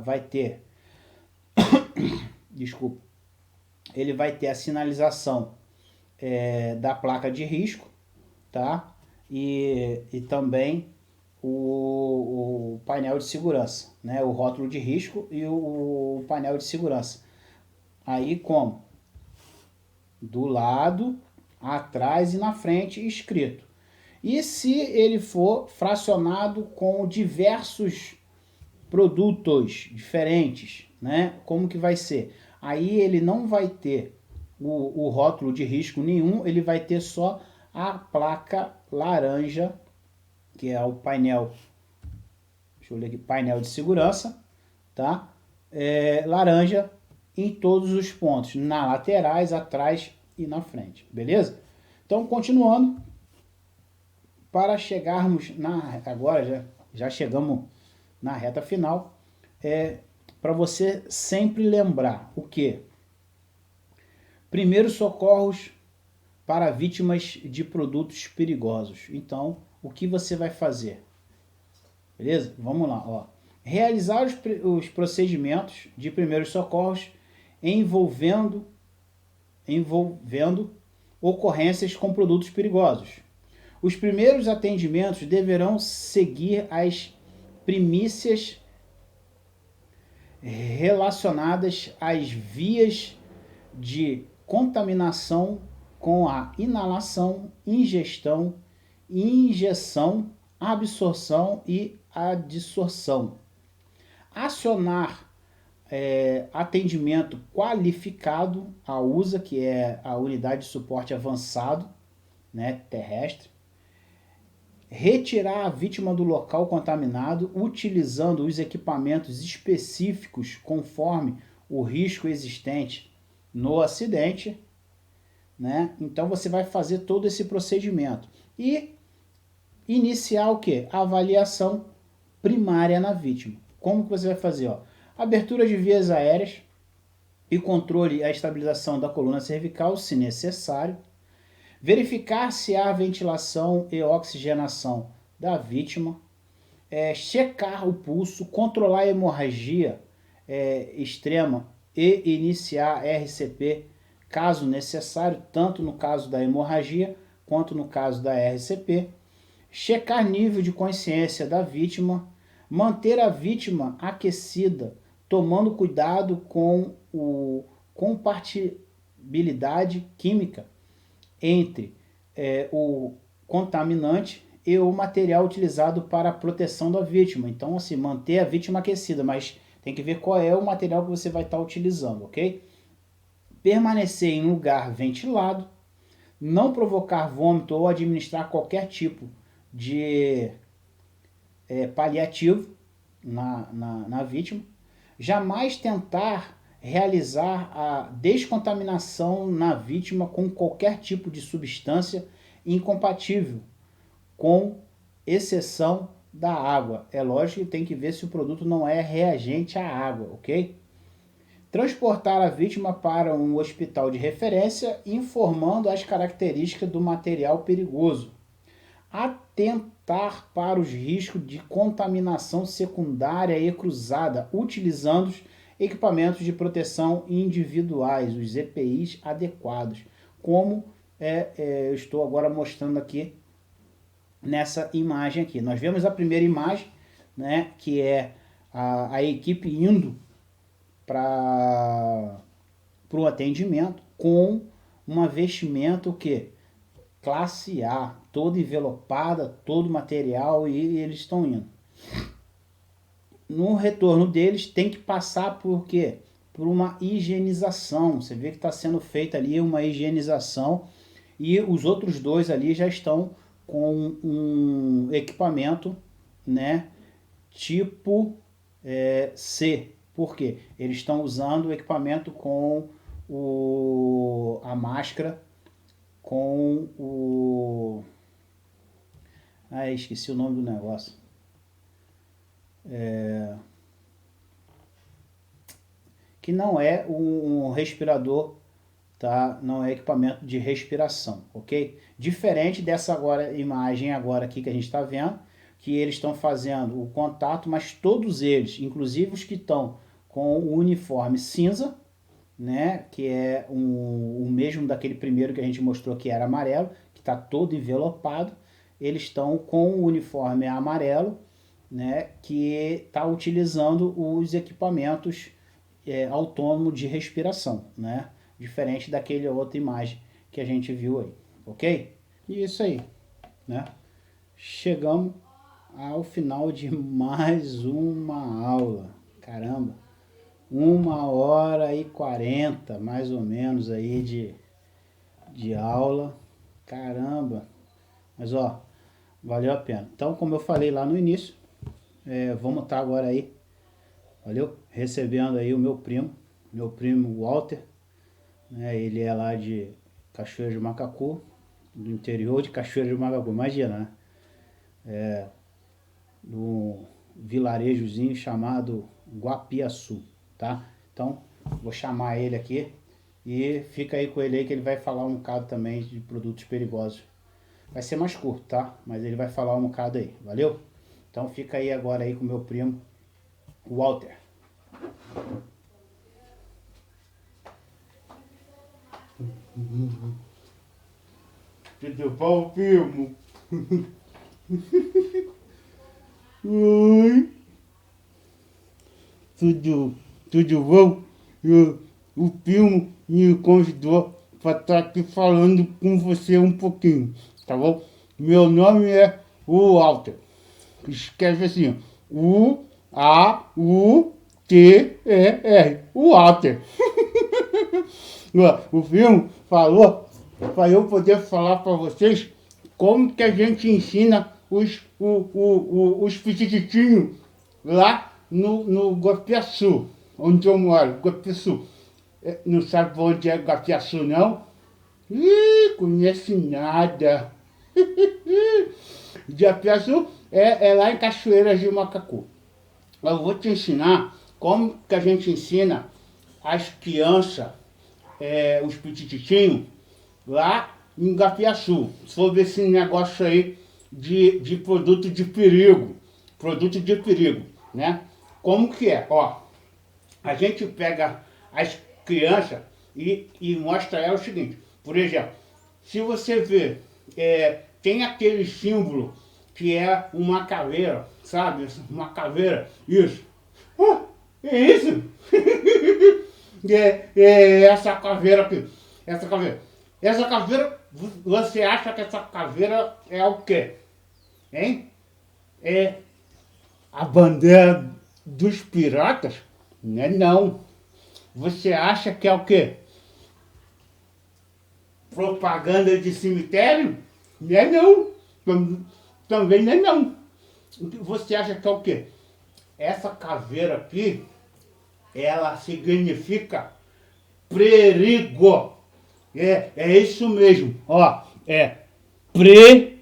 Vai ter, desculpa, ele vai ter a sinalização da placa de risco, tá? E também o painel de segurança, né? O rótulo de risco e o painel de segurança. Aí como? Do lado, atrás e na frente escrito. E se ele for fracionado com diversos produtos diferentes, né? Como que vai ser? Aí ele não vai ter o rótulo de risco nenhum, ele vai ter só a placa laranja, que é o painel, deixa eu ler aqui, painel de segurança, tá? Laranja em todos os pontos, na laterais, atrás e na frente, beleza? Então, continuando, para chegarmos agora já chegamos na reta final, para você sempre lembrar o que? Primeiros socorros para vítimas de produtos perigosos. Então, o que você vai fazer? Beleza? Vamos lá, ó. Realizar os procedimentos de primeiros socorros envolvendo ocorrências com produtos perigosos. Os primeiros atendimentos deverão seguir as primícias relacionadas às vias de contaminação com a inalação, ingestão, injeção, absorção e adsorção. Acionar atendimento qualificado, a USA, que é a unidade de suporte avançado, né, terrestre. Retirar a vítima do local contaminado utilizando os equipamentos específicos conforme o risco existente no acidente, né? Então você vai fazer todo esse procedimento e iniciar o que? A avaliação primária na vítima. Como que você vai fazer? Ó? Abertura de vias aéreas e controle e a estabilização da coluna cervical, se necessário. Verificar se há ventilação e oxigenação da vítima. Checar o pulso, controlar a hemorragia extrema e iniciar RCP, caso necessário, tanto no caso da hemorragia quanto no caso da RCP. Checar nível de consciência da vítima. Manter a vítima aquecida, tomando cuidado com o compatibilidade química entre o contaminante e o material utilizado para a proteção da vítima. Então, assim, manter a vítima aquecida, mas tem que ver qual é o material que você vai estar utilizando, ok? Permanecer em lugar ventilado, não provocar vômito ou administrar qualquer tipo de paliativo na vítima, jamais tentar realizar a descontaminação na vítima com qualquer tipo de substância incompatível, com exceção da água. É lógico que tem que ver se o produto não é reagente à água, ok? Transportar a vítima para um hospital de referência, informando as características do material perigoso. Atentar para os riscos de contaminação secundária e cruzada, utilizando equipamentos de proteção individuais, os EPIs adequados, como eu estou agora mostrando aqui nessa imagem aqui. Nós vemos a primeira imagem, né, que é a equipe indo para o atendimento com uma vestimenta que classe A, toda envelopada, todo material, e eles estão indo. No retorno deles tem que passar por quê? Por uma higienização. Você vê que está sendo feita ali uma higienização e os outros dois ali já estão com um equipamento, né, tipo C. Por quê? Eles estão usando o equipamento com a máscara, com o... esqueci o nome do negócio. Que não é um respirador, tá? Não é equipamento de respiração, ok? Diferente dessa imagem agora aqui que a gente está vendo, que eles estão fazendo o contato, mas todos eles, inclusive os que estão com o uniforme cinza, né, que é o mesmo daquele primeiro que a gente mostrou que era amarelo, que está todo envelopado, eles estão com o uniforme amarelo, né, que está utilizando os equipamentos autônomos de respiração, né, diferente daquela outra imagem que a gente viu aí, ok? E isso aí, né? Chegamos ao final de mais uma aula. Caramba! 1h40, mais ou menos, aí de aula. Caramba! Mas, ó, valeu a pena. Então, como eu falei lá no início, vamos estar agora aí, valeu? Recebendo aí o meu primo Walter, né? Ele é lá de Cachoeira de Macacu, do interior de Cachoeira de Macacu, imagina, né? Do vilarejozinho chamado Guapiaçu, tá? Então, vou chamar ele aqui e fica aí com ele aí que ele vai falar um bocado também de produtos perigosos. Vai ser mais curto, tá? Mas ele vai falar um bocado aí, valeu? Então fica aí agora aí com o meu primo Walter. Tudo bom, primo? Oi. Tudo bom? O primo me convidou para estar aqui falando com você um pouquinho, tá bom? Meu nome é Walter. Escreve assim, U-A-U-T-E-R. Walter. O primo falou para eu poder falar para vocês como que a gente ensina os pitititinhos lá no Guapiaçu, onde eu moro, Guapiaçu. Não sabe onde é Guapiaçu, não? Ih, conhece nada. Guapiaçu é lá em Cachoeiras de Macacu. Eu vou te ensinar como que a gente ensina as crianças, os pitititinhos, lá em Guapiaçu, sobre esse negócio aí de produto de perigo. Produto de perigo, né? Como que é? Ó, a gente pega as crianças e mostra elas o seguinte. Por exemplo, se você vê, tem aquele símbolo que é uma caveira, sabe? Uma caveira, isso. É isso? essa caveira aqui. Essa caveira. Essa caveira, você acha que essa caveira é o quê? Hein? É a bandeira dos piratas? Não é não. Você acha que é o quê? Propaganda de cemitério? Não é não. Também não é não. Você acha que é o quê? Essa caveira aqui, ela significa perigo. É isso mesmo. Ó, é perigo.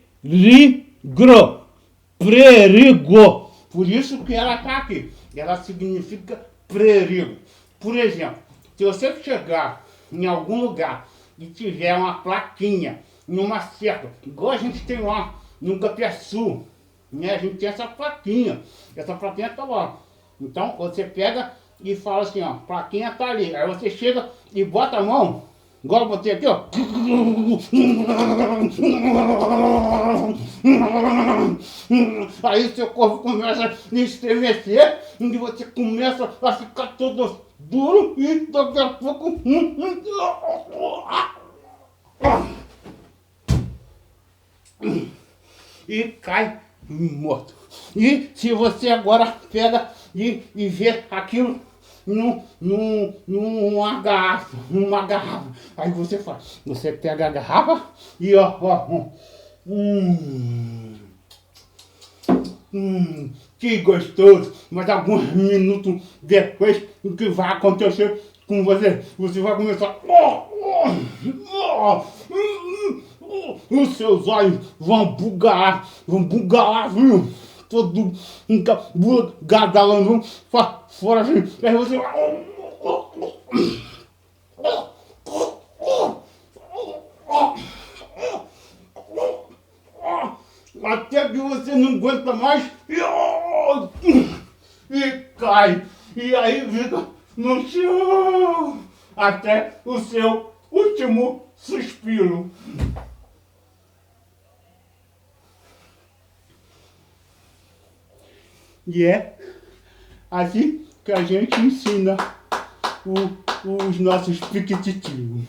Perigo. Por isso que ela tá aqui. Ela significa perigo. Por exemplo, se você chegar em algum lugar e tiver uma plaquinha numa cerca, igual a gente tem lá no Capiaçu, né? A gente tem essa plaquinha tá lá. Então você pega e fala assim, ó, plaquinha tá ali. Aí você chega e bota a mão, igual eu botei aqui, ó. Aí seu corpo começa a estremecer e você começa a ficar todo duro e daqui a pouco e cai morto. E se você agora pega e vê aquilo numa garrafa, aí você faz, você pega a garrafa e que gostoso, mas alguns minutos depois, o que vai acontecer com você? Você vai começar. Os seus olhos vão bugar, viu? Todo bugadalando fora assim. Aí você vai. Até que você não aguenta mais e cai. E aí fica no chão até o seu último suspiro. E é assim que a gente ensina os nossos piquititinhos.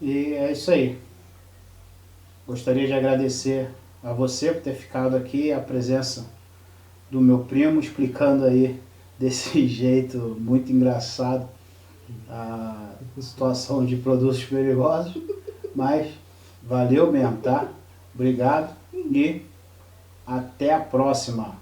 E é isso aí. Gostaria de agradecer a você por ter ficado aqui, a presença do meu primo, explicando aí desse jeito muito engraçado a situação de produtos perigosos. Mas valeu mesmo, tá? Obrigado e até a próxima.